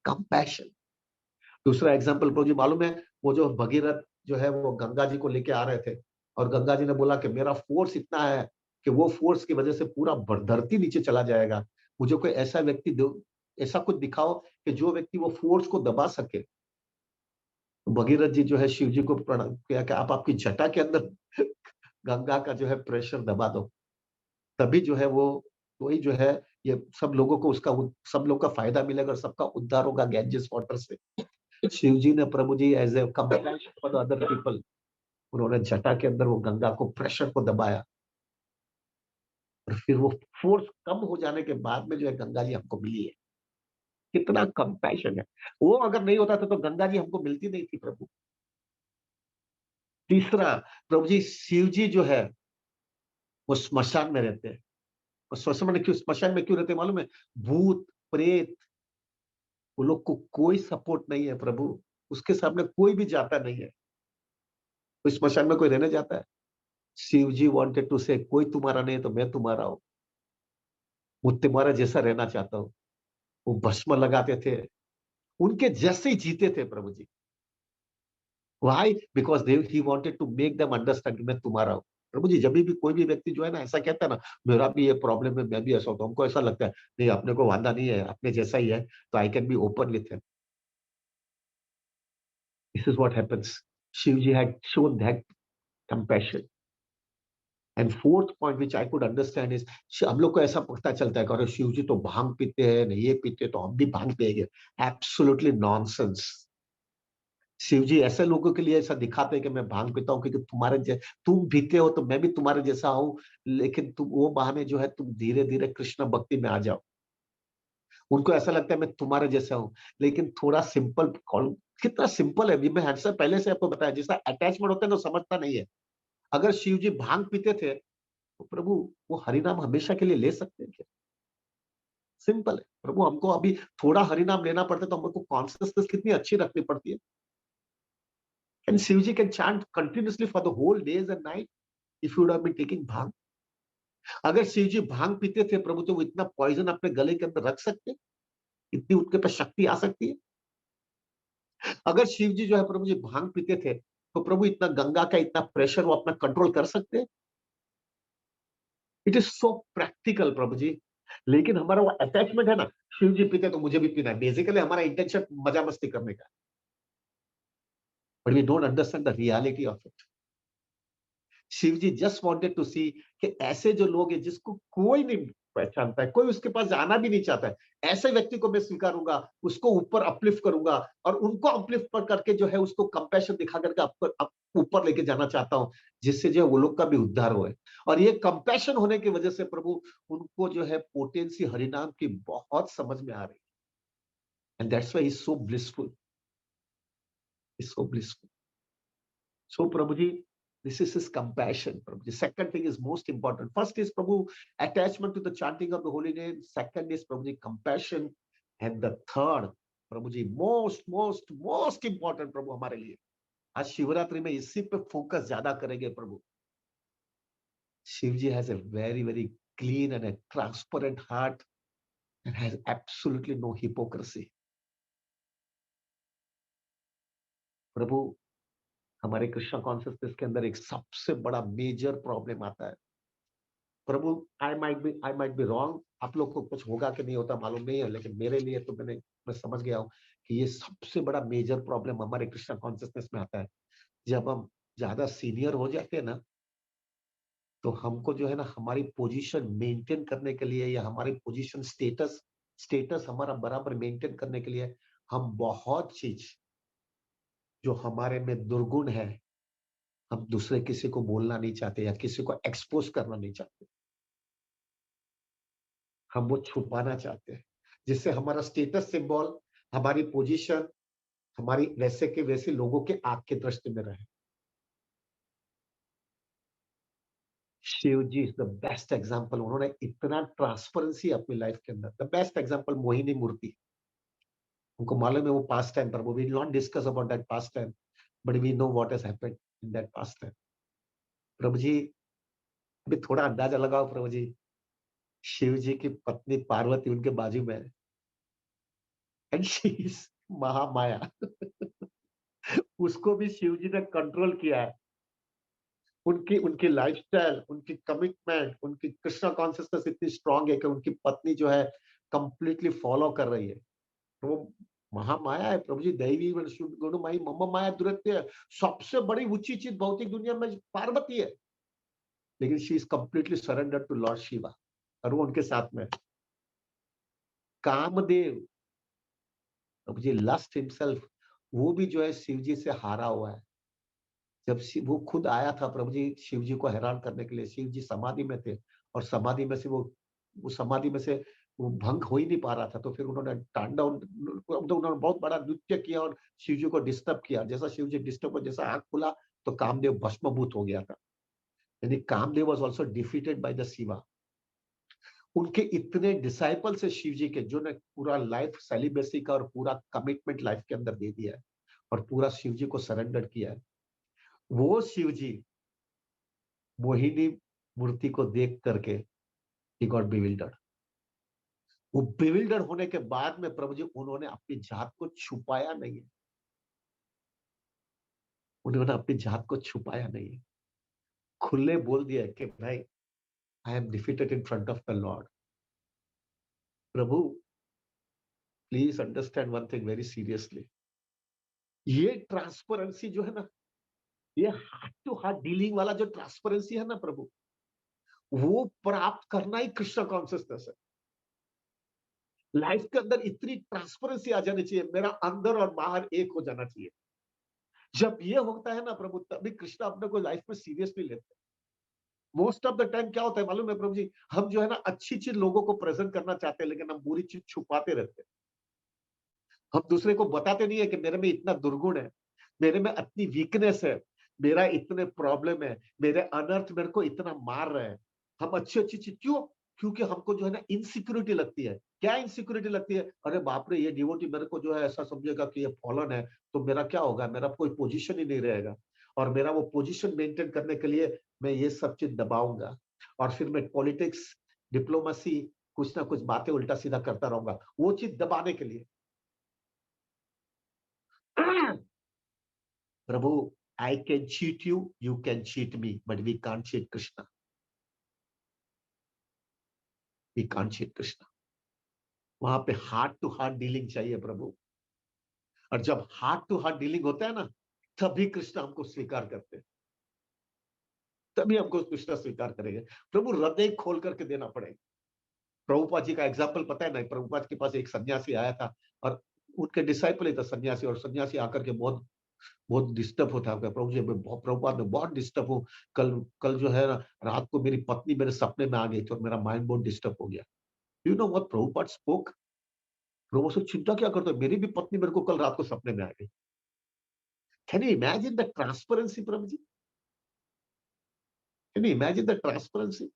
कंपैशन। दूसरा एग्जाम्पल प्रभु जी मालूम है, वो जो भगीरथ जो है वो गंगा जी को लेके आ रहे थे, और गंगा जी ने बोला कि मेरा फोर्स इतना है कि वो फोर्स की वजह से पूरा धरती नीचे चला जाएगा। मुझे कोई ऐसा व्यक्ति दो, ऐसा कुछ दिखाओ कि जो व्यक्ति वो फोर्स को दबा सके। तो भगीरथ जी जो है शिव जी को प्रणाम किया कि आप आपकी जटा के अंदर गंगा का जो है प्रेशर दबा दो, तभी जो है वो वही जो है, ये सब लोगों को उसका सब लोग का फायदा मिलेगा और सबका उद्धार होगा गैंजेस वाटर से। शिव जी ने Prabhu ji as a compassion for other people, उन्होंने जटा के अंदर वो गंगा को प्रेशर को दबाया, और फिर वो फोर्स कम हो जाने के बाद में जो है गंगा जी हमको मिली है। कितना कंपैशन है। वो अगर नहीं होता था तो गंगा जी हमको मिलती नहीं थी प्रभु। तीसरा, प्रभु जी शिव जी जो है वो स्मशान में रहते हैं। और स्मशान में क्यों रहते हैं मालूम है? भूत प्रेत, वो लोग को कोई सपोर्ट नहीं है प्रभु, उसके सामने कोई भी जाता नहीं है। तो स्मशान में कोई रहने जाता है? शिव जी वांटेड टू से कोई तुम्हारा नहीं है तो मैं तुम्हारा हूँ, वो तुम्हारा जैसा रहना चाहता हूँ। वो भस्म लगाते थे, उनके जैसे ही जीते थे Prabhu ji. Why? Because they he wanted to make them understand कि मैं तुम्हारा हूँ। प्रभु जी जब भी कोई भी व्यक्ति जो है ना ऐसा कहता है ना, मेरा भी ये प्रॉब्लम है, मैं भी ऐसा होता हूँ, हमको ऐसा लगता है, नहीं अपने को वांदा नहीं है, अपने जैसा ही है, तो I can be open with him. This is what happens. Shiv ji had shown that compassion. And fourth point which I could understand is, हम लोग को ऐसा पता चलता है कि अरे शिव जी तो भांग पीते हैं, नहीं ये पीते तो हम भी भांग पिएँगे। Absolutely nonsense. शिव जी ऐसे लोगों के लिए ऐसा दिखाते हैं कि मैं भांग पीता हूँ क्योंकि तुम पीते हो तो मैं भी तुम्हारे जैसा हूँ, लेकिन तुम वो बहाने जो है तुम धीरे-धीरे कृष्ण भक्ति में आ जाओ। उनको ऐसा लगता है मैं तुम्हारे जैसा हूँ, लेकिन थोड़ा सिंपल कॉल, कितना सिंपल है। अभी मैं आंसर पहले से आपको बताया, जिसका अटैचमेंट होता है ना समझता नहीं है। अगर शिव जी भांग पीते थे, तो प्रभु वो हरिनाम हमेशा के लिए ले सकते हैं क्या? सिंपल है। प्रभु हमको अभी थोड़ा हरिनाम लेना पड़ता है तो हमको कॉन्सियसनेस कितनी अच्छी रखनी पड़ती है। And Shivji can chant continuously for the whole days and night if you would have been taking भांग। अगर शिव जी भांग पीते थे प्रभु, तो वो इतना पॉइजन अपने गले के अंदर रख सकते? इतनी उनके पास शक्ति आ सकती है? अगर शिव जी जो है प्रभु जी भांग पीते थे, तो प्रभु इतना गंगा का इतना प्रेशर वो अपना कंट्रोल कर सकते? इट इज सो प्रैक्टिकल प्रभु जी। लेकिन हमारा वो अटैचमेंट है ना, शिव जी पीते तो मुझे भी पीना है। बेसिकली हमारा इंटेंशन मजा मस्ती करने का, but we don't understand the reality of it. Shiv ji just wanted to see कि ऐसे जो लोग हैं जिसको कोई नहीं पहचानता है, कोई उसके पास जाना भी नहीं चाहता है, ऐसे व्यक्ति को मैं स्वीकारूंगा, उसको ऊपर अपलिफ्ट करूंगा, और उनको अपलिफ्ट पर करके जो है उसको कंपैशन दिखा करके ऊपर लेके जाना चाहता हूं, जिससे जो है वो लोग का भी उद्धार होए। और ये कंपैशन होने की वजह से प्रभु उनको जो है पोटेंसी हरिनाम की बहुत समझ में आ रही है। And that's why he is so blissful, is so blissful. So, Prabhuji, this is his compassion. Prabhuji. Second thing is most important. First is Prabhu attachment to the chanting of the holy name. Second is Prabhuji compassion, and the third, Prabhuji, most important प्रभु हमारे लिए आज शिवरात्रि में इसी पे फोकस ज्यादा करेंगे प्रभु। शिव जी has a very clean and a transparent heart and has absolutely no hypocrisy. प्रभु हमारे कृष्णा कॉन्शियसनेस के अंदर एक सबसे बड़ा मेजर प्रॉब्लम आता है। प्रभु, आई माइट बी रॉन्ग, आप लोग को कुछ होगा कि नहीं होता मालूम नहीं है, लेकिन मेरे लिए तो मैं समझ गया हूं कि ये सबसे बड़ा मेजर प्रॉब्लम हमारे कृष्णा कॉन्शियसनेस में आता है। जब हम ज्यादा सीनियर हो जाते हैं ना, तो हमको जो है ना हमारी पोजीशन मेंटेन करने के लिए, या हमारी पोजीशन स्टेटस स्टेटस हमारा बराबर मेंटेन करने के लिए, हम बहुत चीज जो हमारे में दुर्गुण है, हम दूसरे किसी को बोलना नहीं चाहते या किसी को एक्सपोज करना नहीं चाहते, हम वो छुपाना चाहते हैं, जिससे हमारा स्टेटस सिंबल, हमारी पोजीशन, हमारी वैसे के वैसे लोगों के आंख की दृष्टि में रहे। Shiv ji is the best example. उन्होंने इतना ट्रांसपेरेंसी अपनी लाइफ के अंदर, the best example Mohini Murti. उनको मालूम है वो पास्ट टाइम पर, वो will not discuss about that past time, but we know what has happened in that past time. Prabhu ji, अभी थोड़ा अंदाजा लगाओ प्रभु जी, शिव जी की पत्नी पार्वती उनके बाजू में है, एंड शी इज महामाया। उसको भी शिव जी ने कंट्रोल किया है। उनकी उनकी लाइफस्टाइल, उनकी कमिटमेंट, उनकी कृष्णा कॉन्शियसनेस इतनी स्ट्रांग है कि उनकी पत्नी जो है कंप्लीटली फॉलो कर रही है। तो वो महामाया है प्रभु जी, दैवी गुण माई मम माया दुरत्य। सबसे बड़ी ऊंची चीज भौतिक दुनिया में पार्वती है, लेकिन she is completely surrender to Lord Shiva, और वो उनके साथ में है। कामदेव, प्रभु जी लस्ट हिमसेल्फ, वो भी जो है शिव जी से हारा हुआ है। जब शिव वो खुद आया था प्रभु जी शिव जी को हैरान करने के लिए, शिव जी समाधि में थे, और समाधि में से वो समाधि में से वो भंग हो ही नहीं पा रहा था, तो फिर उन्होंने तांडव, तो उन्होंने बहुत बड़ा नृत्य किया और शिव जी को डिस्टर्ब किया। जैसा शिव जी डिस्टर्ब हुआ, जैसा आंख खुला, तो कामदेव भस्मभूत हो गया था। यानी Kamdev was also defeated by the Shiva. उनके इतने डिसाइपल्स है शिव जी के, जो ने पूरा लाइफ सेलिब्रेसी का और पूरा कमिटमेंट लाइफ के अंदर दे दिया है, और पूरा शिव जी को सरेंडर किया है। वो शिव जी मोहिनी मूर्ति को देख करके ही गॉट बिविल्डर्ड। वो बिविल्डर होने के बाद में प्रभु जी उन्होंने अपनी जात को छुपाया नहीं है। उन्होंने अपनी जात को छुपाया नहीं है, खुले बोल दिया कि भाई, I am defeated in front of the Lord. Prabhu, please understand one thing very seriously. ये ट्रांसपेरेंसी जो है ना, ये हार्ट टू हार्ट डीलिंग वाला जो ट्रांसपेरेंसी है ना प्रभु, वो प्राप्त करना ही कृष्ण कॉन्शियसनेस है। लाइफ के अंदर इतनी ट्रांसपेरेंसी आ जानी चाहिए, मेरा अंदर और बाहर एक हो जाना चाहिए। जब ये होता है ना प्रभु, तभी कृष्ण अपने को लाइफ में सीरियसली लेते हैं। मोस्ट ऑफ द टाइम क्या होता है मालूम है प्रभु जी, हम जो है ना अच्छी चीज लोगों को प्रेजेंट करना चाहते हैं, लेकिन हम बुरी चीज छुपाते रहते हैं। हम दूसरे को बताते नहीं है कि मेरे में इतना दुर्गुण है, मेरे में इतनी वीकनेस है, मेरा इतने प्रॉब्लम है, मेरे अनर्थ मेरे को इतना मार रहे हैं। हम अच्छी अच्छी चीज क्यों? क्योंकि हमको जो है ना इनसिक्योरिटी लगती है। क्या इनसिक्योरिटी लगती है? अरे बाप रे, ये डिवोटी मेरे को जो है ऐसा समझेगा कि ये फॉलन है, तो मेरा क्या होगा, मेरा कोई पोजीशन ही नहीं रहेगा, और मेरा वो पोजीशन मेंटेन करने के लिए मैं ये सब चीज दबाऊंगा, और फिर मैं पॉलिटिक्स, डिप्लोमेसी, कुछ ना कुछ बातें उल्टा सीधा करता रहूंगा, वो चीज दबाने के लिए। Prabhu, I can cheat you can cheat me, but we can't cheat Krishna, we can't cheat Krishna. वहां पे हार्ट टू हार्ट डीलिंग चाहिए प्रभु, और जब हार्ट टू हार्ट डीलिंग होता है ना, तभी कृष्ण हमको स्वीकार करते हैं, तभी हमको कृष्ण स्वीकार करेंगे। प्रभु, हृदय खोल करके देना पड़ेगा। प्रभुपाद जी का एग्जाम्पल पता है ना, प्रभुपाद के पास एक सन्यासी आया था, और उनके डिसाइपल ही था सन्यासी, और सन्यासी आकर के बहुत बहुत डिस्टर्ब होता है। प्रभु जी, प्रभुपाद में बहुत डिस्टर्ब हूँ, कल कल जो है ना, रात को मेरी पत्नी मेरे सपने में आ गई थी और मेरा माइंड बहुत डिस्टर्ब हो गया। You know what Prabhupada spoke? Prabhu से चिंता क्या करते हो, मेरी भी पत्नी मेरे को कल रात को सपने में आ गई। Can you imagine the transparency प्रभु ji? Can you imagine the transparency?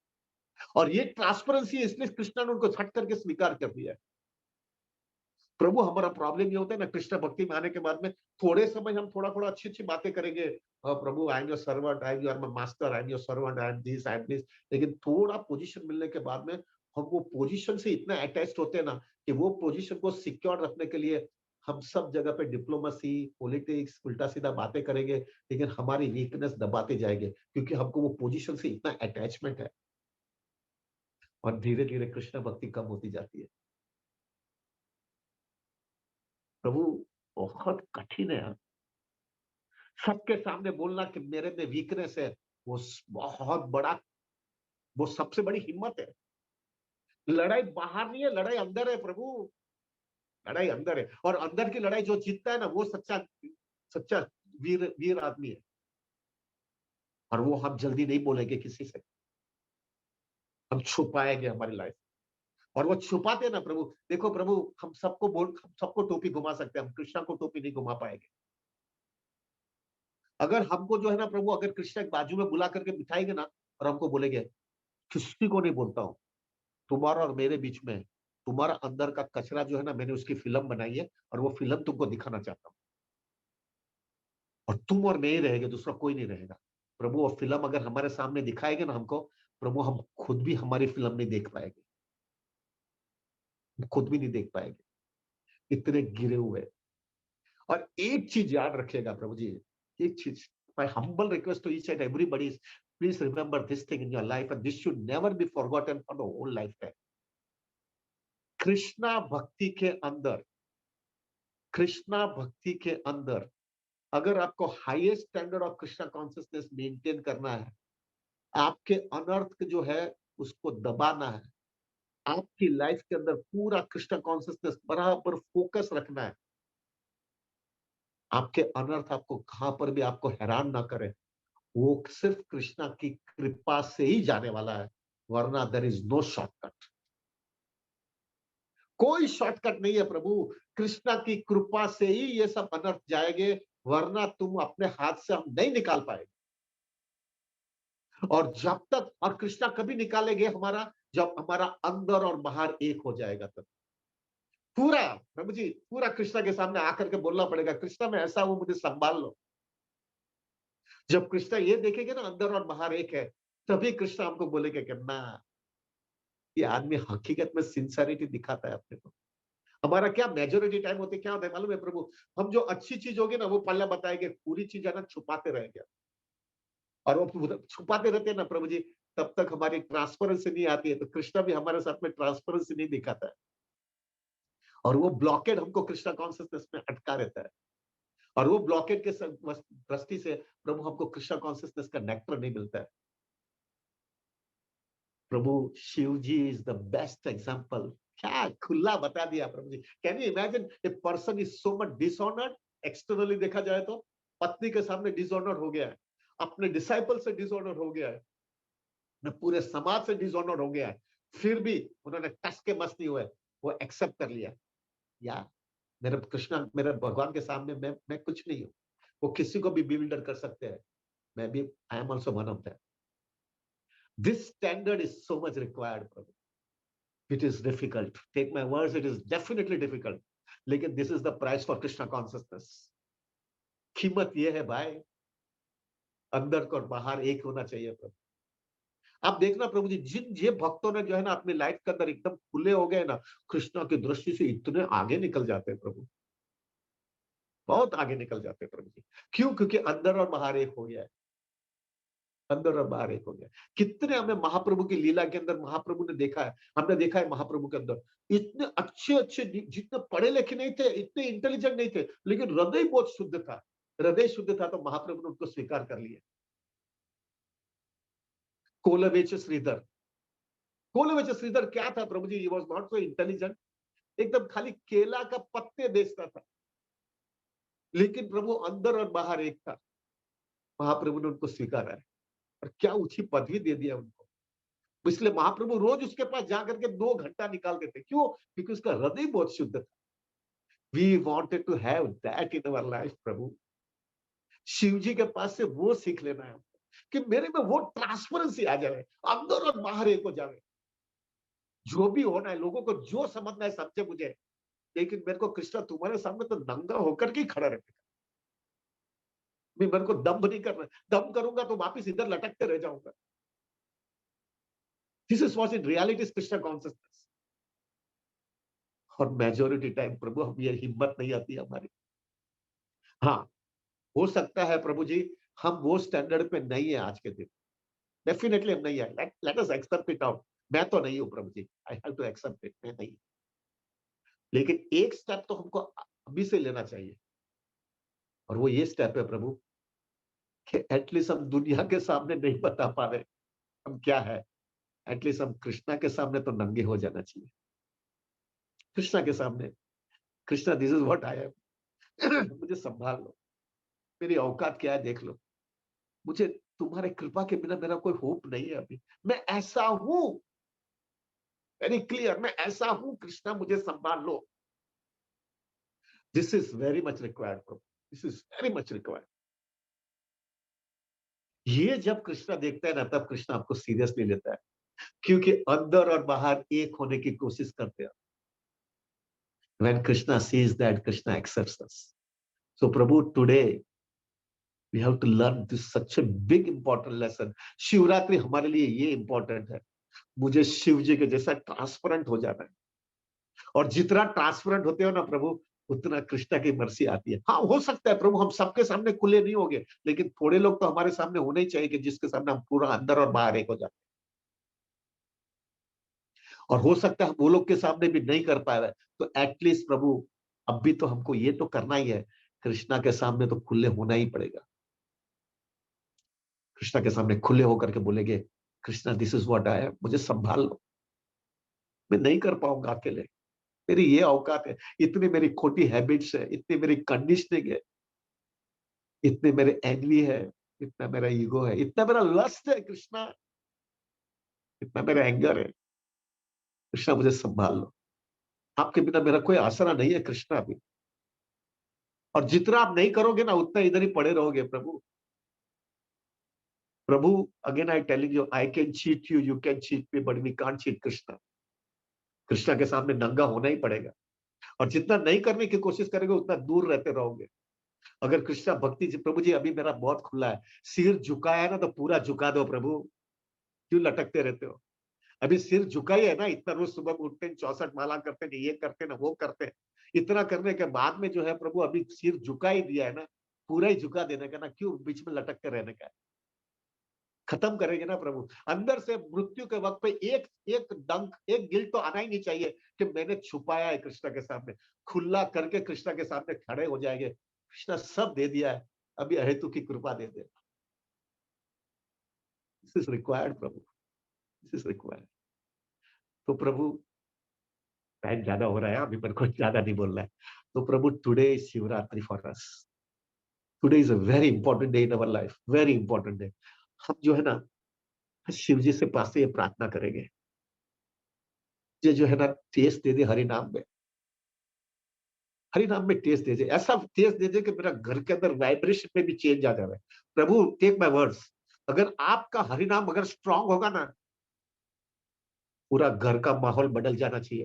और ये ट्रांसपेरेंसी इसलिए कृष्ण ने उनको छट करके स्वीकार कर दिया है। प्रभु, हमारा प्रॉब्लम ये होता है ना, कृष्ण भक्ति में आने के बाद में थोड़े समय हम थोड़ा थोड़ा अच्छी अच्छी बातें करेंगे, Prabhu I am your servant, I am your master, I am your servant, I am this, I am this. लेकिन थोड़ा पोजीशन मिलने के बाद में हम वो पोजीशन से इतना अटैच्ड होते हैं ना, कि वो पोजीशन को सिक्योर रखने के लिए हम सब जगह पे डिप्लोमेसी, पॉलिटिक्स, उल्टा सीधा बातें करेंगे, लेकिन हमारी वीकनेस दबाते जाएंगे, क्योंकि हमको वो पोजीशन से इतना अटैचमेंट है, और धीरे धीरे कृष्ण भक्ति कम होती जाती है। प्रभु बहुत कठिन है यार। सबके सामने बोलना कि मेरे में वीकनेस है, बहुत बड़ा, वो सबसे बड़ी हिम्मत है। लड़ाई बाहर नहीं है, लड़ाई अंदर है प्रभु। लड़ाई अंदर है, और अंदर की लड़ाई जो जीतता है ना, वो सच्चा सच्चा वीर वीर आदमी है। और वो हम जल्दी नहीं बोलेंगे किसी से, हम छुपाएंगे हमारी लाइफ। और वो छुपाते हैं ना प्रभु, देखो प्रभु, हम सबको टोपी घुमा सकते हैं, हम कृष्णा को टोपी नहीं घुमा पाएंगे। अगर हमको जो है ना प्रभु, अगर कृष्णा के बाजू में बुला करके बिठाएंगे ना, और हमको बोलेंगे, किसी को नहीं बोलता हूं, तुम्हारा और मेरे बीच में तुम्हारा अंदर का कचरा जो है ना, मैंने उसकी फिल्म बनाई है, और वो फिल्म तुमको दिखाना चाहता हूं, और तुम और मैं ही रहेंगे, दूसरा कोई नहीं रहेगा। प्रभु वो फिल्म अगर हमारे सामने दिखाएंगे ना हमको, प्रभु हम खुद भी हमारी फिल्म नहीं देख पाएंगे, खुद भी नहीं देख पाएंगे, इतने गिरे हुए। और एक चीज याद रखिएगा प्रभु जी, एक चीज, my humble request to each and everybody is, please remember this thing in your life, and this should never be forgotten for the whole lifetime. Krishna भक्ति के अंदर, कृष्णा भक्ति के अंदर अगर आपको highest standard of Krishna consciousness maintain करना है, आपके अनर्थ जो है उसको दबाना है, आपकी लाइफ के अंदर पूरा कृष्णा कॉन्शियसनेस बराबर फोकस रखना है, आपके अनर्थ आपको कहां पर भी आपको हैरान ना करे, वो सिर्फ कृष्णा की कृपा से ही जाने वाला है, वरना देयर इज नो शॉर्टकट। कोई शॉर्टकट नहीं है प्रभु, कृष्णा की कृपा से ही ये सब अनर्थ जाएंगे, वरना तुम अपने हाथ से हम नहीं निकाल पाएंगे। और जब तक, और कृष्णा कभी निकालेंगे हमारा, जब हमारा अंदर और बाहर एक हो जाएगा तब। पूरा प्रभु जी, पूरा कृष्णा के सामने आकर के बोलना पड़ेगा, कृष्णा मैं ऐसा हूं, मुझे संभाल लो। जब कृष्णा ये देखेंगे ना अंदर और बाहर एक है, तभी कृष्णा हमको बोलेगा कि ना, ये आदमी हकीकत में सिंसियरिटी दिखाता है अपने को। हमारा क्या मेजोरिटी टाइम होते क्या होता है मालूम है प्रभु, हम जो अच्छी चीज होगी ना वो पहले बताएंगे, पूरी चीज है ना छुपाते रहेंगे, और वो छुपाते रहते हैं ना प्रभु जी, तब तक हमारी ट्रांसपेरेंसी नहीं आती है। तो कृष्णा भी हमारे साथ में ट्रांसपेरेंसी नहीं दिखाता है, और वो ब्लॉकेड हमको कृष्णा कॉन्शियसनेस में अटका रहता है, और वो ब्लॉकेड के दृष्टि से प्रभु हमको कृष्णा कॉन्शियसनेस का नेक्टर नहीं मिलता है। Prabhu Shiv ji is the best example. क्या खुला बता दिया Prabhu ji. Can you imagine a person is so much dishonoured, externally देखा जाए तो पत्नी के सामने डिसऑनर्ड हो गया है, अपने डिसाइपल से डिसऑनर्ड हो गया है, पूरे समाज से डिसऑनर्ड हो गया है, फिर भी उन्होंने टस के मस नहीं हुए, वो एक्सेप्ट कर लिया, या मेरे कृष्णा, मेरे भगवान के सामने मैं कुछ नहीं हूँ, वो किसी को भी बिल्डर कर सकते हैं, मैं भी, I am also one of them. This standard is so much required Prabhu. It is difficult, take my words, it is definitely difficult, लेकिन this is the price for Krishna consciousness. कीमत ये है भाई, अंदर और बाहर एक होना चाहिए प्रभु। आप देखना प्रभु जी, जिन ये भक्तों ने जो है ना अपनी लाइफ के अंदर एकदम खुले हो गए ना, कृष्णा की दृष्टि से इतने आगे निकल जाते हैं प्रभु, बहुत आगे निकल जाते हैं प्रभु जी। क्यों? क्योंकि अंदर और बाहर एक हो गया है, अंदर और बाहर एक हो गया। कितने हमें महाप्रभु की लीला के अंदर महाप्रभु ने देखा है, हमने देखा है महाप्रभु के अंदर इतने अच्छे अच्छे, जितने पढ़े लिखे नहीं थे, इतने इंटेलिजेंट नहीं थे, लेकिन हृदय बहुत शुद्ध था। हृदय शुद्ध था तो महाप्रभु ने उनको स्वीकार कर लिया। कोलवेच श्रीधर, कोलवेच श्रीधर क्या था प्रभु ji? He was not so intelligent, एकदम खाली केला का पत्ते बेचता था, लेकिन प्रभु अंदर और बाहर एक था। महाप्रभु ने उनको स्वीकारा है, और क्या ऊंची पदवी दे दिया उनको। इसलिए महाप्रभु रोज उसके पास जाकर के 2 घंटा निकालते थे। क्यों? क्योंकि उसका हृदय बहुत शुद्ध था। We wanted to have that in our life Prabhu. Shiv ji के पास से वो सीख लेना है कि मेरे में वो ट्रांसपेरेंसी आ जाए, अंदर और बाहर एक हो जाए। जो भी होना है, लोगों को जो समझना है समझे मुझे, लेकिन मेरे को कृष्णा तुम्हारे सामने तो नंगा होकर के ही खड़ा रहता है। मेरे को दम्भ नहीं करना, दम करूंगा तो वापिस इधर लटकते रह जाऊंगा। This is what in reality is Krishna consciousness. और मेजोरिटी टाइम प्रभु हम ये हिम्मत नहीं आती हमारी। हाँ, हो सकता है प्रभु जी हम वो स्टैंडर्ड पे नहीं है आज के दिन, डेफिनेटली हम नहीं है। Let us accept it out. मैं तो नहीं हूँ Prabhu ji, I have to accept it, मैं नहीं। लेकिन एक स्टेप तो हमको अभी से लेना चाहिए, और वो ये स्टेप है प्रभु कि एटलीस्ट हम दुनिया के सामने नहीं बता पा रहे हम क्या है, एटलीस्ट हम कृष्णा के सामने तो नंगे हो जाना चाहिए। कृष्णा के सामने, Krishna this is what I am. मुझे संभाल लो, मेरी औकात क्या है देख लो, मुझे तुम्हारे कृपा के बिना मेरा कोई होप नहीं है अभी, मैं ऐसा हूं, वेरी क्लियर, मैं ऐसा हूं कृष्णा, मुझे संभाल लो। This is very much required Prabhu, this is very much required. ये जब कृष्णा देखता है ना, तब कृष्णा आपको सीरियसली लेता है, क्योंकि अंदर और बाहर एक होने की कोशिश करते हैं। When Krishna sees that, Krishna accepts us. So Prabhu, today we have to learn this such a big important lesson. Shivratri हमारे लिए ये इंपॉर्टेंट है, मुझे शिव जी के जैसा ट्रांसपेरेंट हो जाना है, और जितना ट्रांसपेरेंट होते हो ना प्रभु, उतना कृष्णा की मर्सी आती है। हाँ, हो सकता है प्रभु हम सबके सामने खुले नहीं होंगे, लेकिन थोड़े लोग तो हमारे सामने होने ही चाहिए कि जिसके सामने हम पूरा अंदर और बाहर एक हो जाते हैं। और हो सकता है हम वो लोग के सामने भी नहीं कर पाए, तो एटलीस्ट प्रभु अब भी तो हमको ये तो करना ही है, कृष्णा के सामने तो खुले होना ही पड़ेगा। कृष्णा के सामने खुले होकर के बोलेंगे, Krishna this is what I am, मुझे संभाल लो, मैं नहीं कर पाऊंगा अकेले, मेरी ये औकात है, इतनी मेरी खोटी हैबिट्स है, इतनी मेरी कंडीशनिंग है, इतने मेरे एनवी है, इतना मेरा ईगो है, इतना मेरा लस्ट है कृष्णा, इतना मेरा एंगर है, कृष्णा मुझे संभाल लो, आपके बिना मेरा कोई आसरा नहीं है कृष्णा अभी। और जितना आप नहीं करोगे ना, उतना इधर ही पड़े रहोगे Prabhu. Prabhu, again I telling you, I can cheat you, you can cheat me, but we can't cheat Krishna. Krishna के सामने नंगा होना ही पड़ेगा, और जितना नहीं करने की कोशिश करेंगे उतना दूर रहते रहोगे। अगर कृष्णा भक्ति जी, प्रभु जी अभी मेरा बहुत खुला है, सिर झुकाया ना तो पूरा झुका दो प्रभु, क्यों लटकते रहते हो? अभी सिर झुकाई है ना, इतना रोज सुबह में उठते हैं, 64 माला करते हैं, ये करते हैं ना, वो करते हैं, इतना करने के बाद में जो है प्रभु अभी सिर झुका ही दिया है ना, पूरा ही झुका देने का ना, क्यों बीच में लटक के रहने का है? खत्म करेंगे ना प्रभु। अंदर से मृत्यु के वक्त पे एक एक डंक, एक गिल्ट तो आना ही नहीं चाहिए कि मैंने छुपाया है कृष्णा के सामने। खुला करके कृष्णा के सामने खड़े हो जाएंगे, कृष्णा सब दे दिया है, अभी अहेतु की कृपा दे दे। This is required Prabhu, this is required. तो प्रभु, टाइम ज्यादा हो रहा है, अभी मेरे को ज्यादा नहीं बोलना है। तो Prabhu, today is Shivratri for us, today is a very important day in our life, very important day. हम जो है ना, शिव जी से पास से ये प्रार्थना करेंगे, ये जो है ना टेस्ट दे दे हरि नाम में, हरि नाम में टेस्ट दे दे, ऐसा टेस्ट दे दे कि मेरा घर के अंदर वाइब्रेशन में भी चेंज आ जाए। प्रभु, टेक माय वर्ड्स, अगर आपका हरि नाम अगर स्ट्रांग होगा ना, पूरा घर का माहौल बदल जाना चाहिए।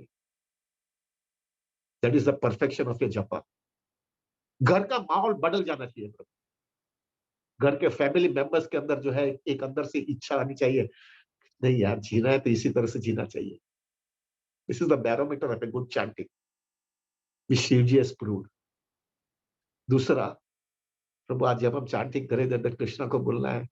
That is the perfection of your जपा। घर का माहौल बदल जाना चाहिए प्रभु। घर के फैमिली मेंबर्स के अंदर जो है एक अंदर से इच्छा आनी चाहिए, नहीं यार जीना है तो इसी तरह से जीना चाहिए। This is the barometer of a good chanting, which Shiv ji has proved. दूसरा, प्रभु आज जब हम चैंटिंग करें तो कृष्णा को बोलना है,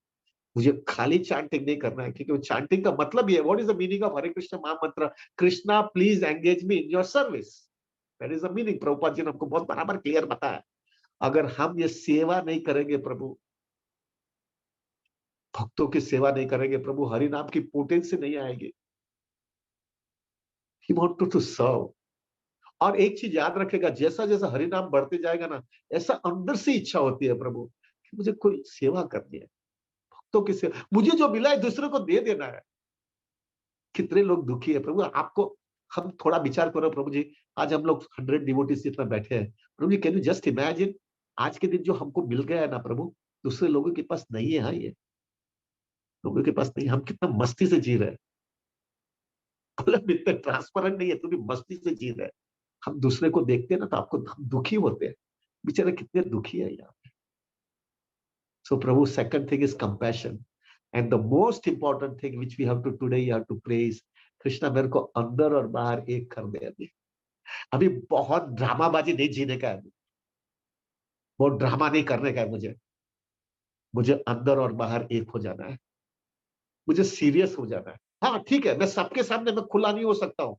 मुझे खाली चैंटिंग नहीं करना है, क्योंकि चैंटिंग का मतलब ये, what is the meaning of Hare Krishna mahamantra? Krishna please engage me in your service, that is the meaning. Prabhupada ji ने हमको बहुत बराबर क्लियर बताया। अगर हम ये सेवा नहीं करेंगे प्रभु, भक्तों की सेवा नहीं करेंगे प्रभु, हरि नाम की पोटेंसी नहीं आएगी। He want to serve. और एक चीज याद रखेगा, जैसा जैसा हरि नाम बढ़ते जाएगा ना, ऐसा अंदर से इच्छा होती है प्रभु कि मुझे कोई सेवा करनी है, भक्तों की सेवा, मुझे जो मिला है दूसरे को दे देना है। कितने लोग दुखी है प्रभु, आपको, हम थोड़ा विचार करो प्रभु जी, आज हम लोग 100 डिवोटीज जितना बैठे हैं प्रभु ji, can you just imagine, आज के दिन जो हमको मिल गया है ना प्रभु, दूसरे लोगों के पास नहीं है। हाँ, ये लोगों के पास नहीं, हम कितना मस्ती से जी रहे हैं, मतलब इतने ट्रांसपेरेंट नहीं है तो भी मस्ती से जी रहे हैं। हम दूसरे को देखते हैं ना तो आपको हम दुखी होते हैं, बेचारे कितने दुखी है यार। So Prabhu, second thing is compassion, and the most important thing which we have to today you have to pray is, Krishna मेरे को अंदर और बाहर एक कर दे अभी, अभी बहुत ड्रामाबाजी नहीं जीने का है, बहुत ड्रामा नहीं करने का है मुझे। मुझे अंदर और बाहर एक हो जाना है, मुझे सीरियस हो जाना है। हाँ ठीक है, मैं सबके सामने मैं खुला नहीं हो सकता हूँ,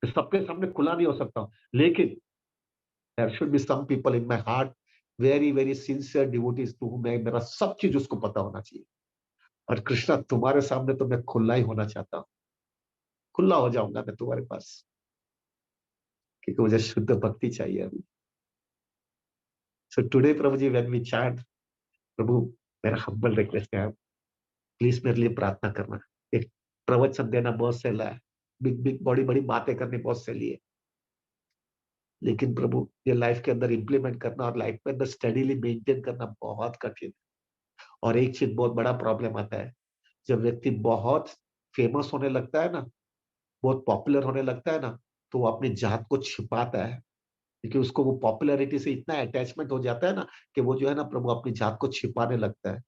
मैं सबके सामने खुला नहीं हो सकता हूँ, लेकिन there should be some people in my heart, very very sincere devotees to whom मैं, मेरा सब चीज उसको पता होना चाहिए। और कृष्णा तुम्हारे सामने तो मैं खुला ही होना चाहता हूँ, खुला हो जाऊंगा मैं तुम्हारे पास, क्योंकि मुझे शुद्ध भक्ति चाहिए अभी। So today Prabhu ji when we chant, Prabhu मेरा हम्बल रिक्वेस्ट है, प्लीज मेरे लिए प्रार्थना करना। एक प्रवचन देना बहुत सैला है, बिग बिग बड़ी बड़ी बातें करनी बहुत सैली है, लेकिन प्रभु ये लाइफ के अंदर इंप्लीमेंट करना और लाइफ के अंदर स्टडीली मेंटेन करना बहुत कठिन है। और एक चीज बहुत बड़ा प्रॉब्लम आता है, जब व्यक्ति बहुत फेमस होने लगता है ना, बहुत पॉपुलर होने लगता है ना, तो वो अपनी जात को छिपाता है, क्योंकि उसको वो पॉपुलैरिटी से इतना अटैचमेंट हो जाता है ना, कि वो जो है ना प्रभु अपनी जात को छिपाने लगता है,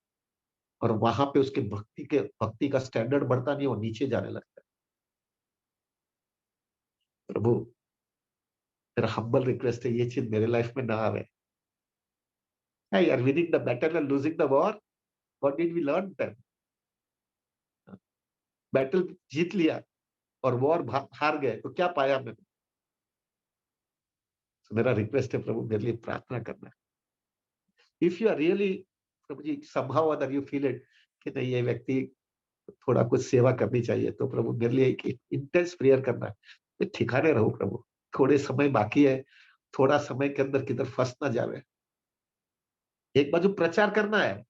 और वहां पे उसके भक्ति का स्टैंडर्ड बढ़ता नहीं, वो नीचे जाने लगता है। प्रभु मेरा हम्बल रिक्वेस्ट है, ये चीज मेरे लाइफ में ना आवे। Hey, you are winning the battle and losing the war. What did we learn then? Battle जीत लिया और वॉर हार गए, तो क्या पाया मैंने? तो मेरा रिक्वेस्ट है प्रभु, मेरे लिए प्रार्थना करना। इफ यू आर रियली, प्रभु ji somehow or other you feel it कि नहीं ये व्यक्ति थोड़ा कुछ सेवा करनी चाहिए, तो प्रभु मेरे लिए एक इंटेंस प्रेयर करना है। मैं ठिकाने रहूं प्रभु, थोड़े समय बाकी है, थोड़ा समय के अंदर किधर फंस ना जावे। एक बाजू प्रचार करना है,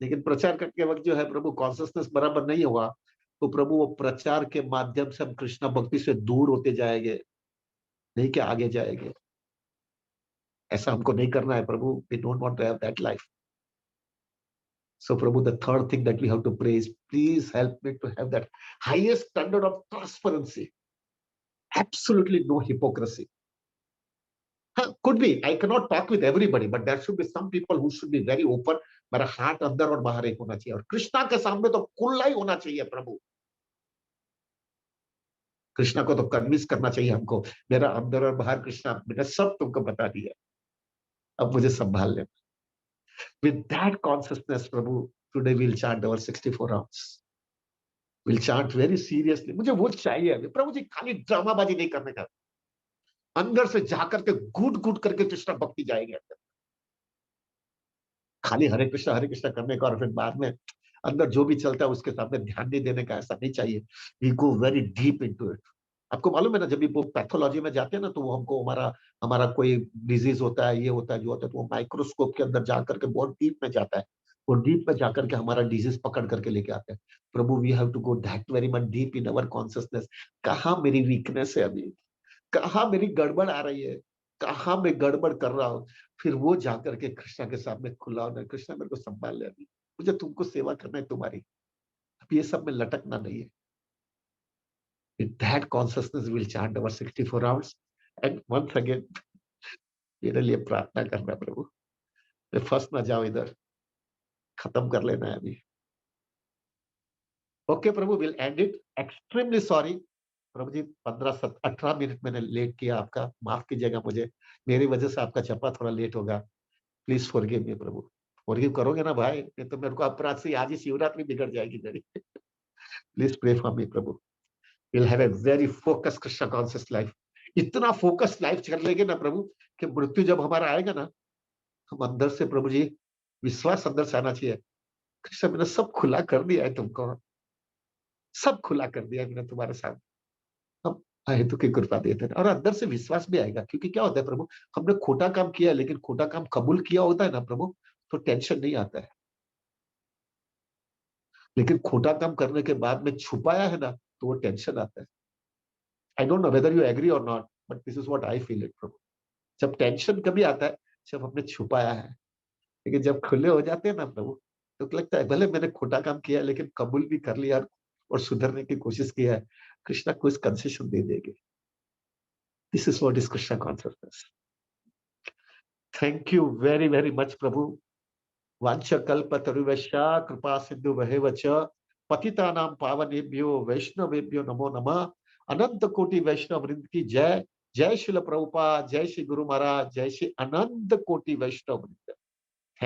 लेकिन प्रचार करते वक्त जो है प्रभु कॉन्सियसनेस बराबर नहीं हुआ, तो प्रभु वो प्रचार के माध्यम से हम कृष्णा भक्ति से दूर होते जाएंगे, नहीं कि आगे जाएंगे। ऐसा हमको नहीं करना है प्रभु, we don't want to have that life. So Prabhu the third thing that we have to pray is please help me to have that highest standard of transparency, absolutely no hypocrisy. Could be I cannot talk with everybody, but there should be some people who should be very open। मेरा हार्ट अंदर और बाहर एक होना चाहिए, और कृष्णा के सामने तो खुला ही होना चाहिए प्रभु। कृष्णा को तो कन्विंस करना चाहिए हमको, मेरा अंदर और बाहर कृष्णा, मैंने सब तुमको बता दिया, अब मुझे संभाल लेना। With that consciousness Prabhu, today will chant our 64 hours, will chant very seriously. मुझे वो चाहिए अभी प्रभु जी, खाली ड्रामाबाजी नहीं करने का, अंदर से जाकर के घुट घुट करके कृष्णा भक्ति जाएगी अंदर। खाली हरे कृष्णा करने का और फिर बाद में अंदर जो भी चलता है उसके सामने ध्यान नहीं देने का, ऐसा नहीं चाहिए। We go very deep into it. आपको मालूम है ना, जब भी वो पैथोलॉजी में जाते हैं ना, तो वो हमको हमारा हमारा कोई डिजीज होता है, ये होता है, जो होता है, तो वो माइक्रोस्कोप के अंदर जाकर के बहुत डीप में जाता है, वो डीप में जाकर के हमारा डिजीज पकड़ करके लेके आते हैं। Prabhu we have to go that very much deep in our consciousness. कहाँ मेरी वीकनेस है अभी, कहाँ मेरी गड़बड़ आ रही है, कहाँ मैं गड़बड़ कर रहा हूँ, फिर वो जाकर के कृष्णा के सामने खुला होना, कृष्णा मेरे को संभाल ले अभी, मुझे तुमको सेवा करना है तुम्हारी, अब ये सब में लटकना नहीं है। With that consciousness will chant our 64 hours, and once again मेरे लिए प्रार्थना करना प्रभु, मैं फंस ना जाऊं इधर, खत्म कर लेना है अभी। ओके प्रभु, will end it. Extremely sorry प्रभु जी, 18 मिनट मैंने लेट किया, आपका माफ कीजिएगा मुझे, मेरी वजह से आपका जपा थोड़ा लेट होगा, please forgive me Prabhu. Forgive करोगे ना भाई, नहीं तो मेरे को अपराध से आज ही शिवरात्रि बिगड़ जाएगी मेरी। प्लीज प्रे फॉर मी प्रभु। Will have a very focus Krishna conscious life. इतना फोकस लाइफ कर लेंगे ना प्रभु, कि मृत्यु जब हमारा आएगा ना, हम अंदर से प्रभु जी, विश्वास अंदर से आना चाहिए, कृष्ण मैंने सब खुला कर दिया है तुमको, सब खुला कर दिया है मैंने तुम्हारे साथ, अब हेतु की कृपा देते हैं। और अंदर से विश्वास भी आएगा, क्योंकि क्या होता है प्रभु, हमने खोटा काम किया है, लेकिन खोटा काम कबूल किया होता है ना प्रभु, तो टेंशन नहीं आता है। लेकिन खोटा काम करने के बाद में छुपाया है ना, तो वो टेंशन आता है। I don't know whether you agree और not, but this is what I feel it Prabhu. जब टेंशन कभी आता है, जब हमने छुपाया है, लेकिन जब खुले हो जाते हैं ना प्रभु, तो लगता है भले मैंने खोटा काम किया है, लेकिन कबूल भी कर लिया और सुधरने की कोशिश किया है, कृष्णा कुछ कंसेशन दे देंगे। This is what is Krishna consciousness. Thank you very very much Prabhu. वाञ्छकल्पतरुभ्यश्च कृपा सिन्धुभ्येव च पतितानां पावनेभ्यो वैष्णवेभ्यो नमो नमः। अनंत कोटि वैष्णव वृंद की जय। जय श्रील प्रभुपाद, जय श्री गुरु महाराज, जय श्री अनंत कोटि वैष्णव वृंद।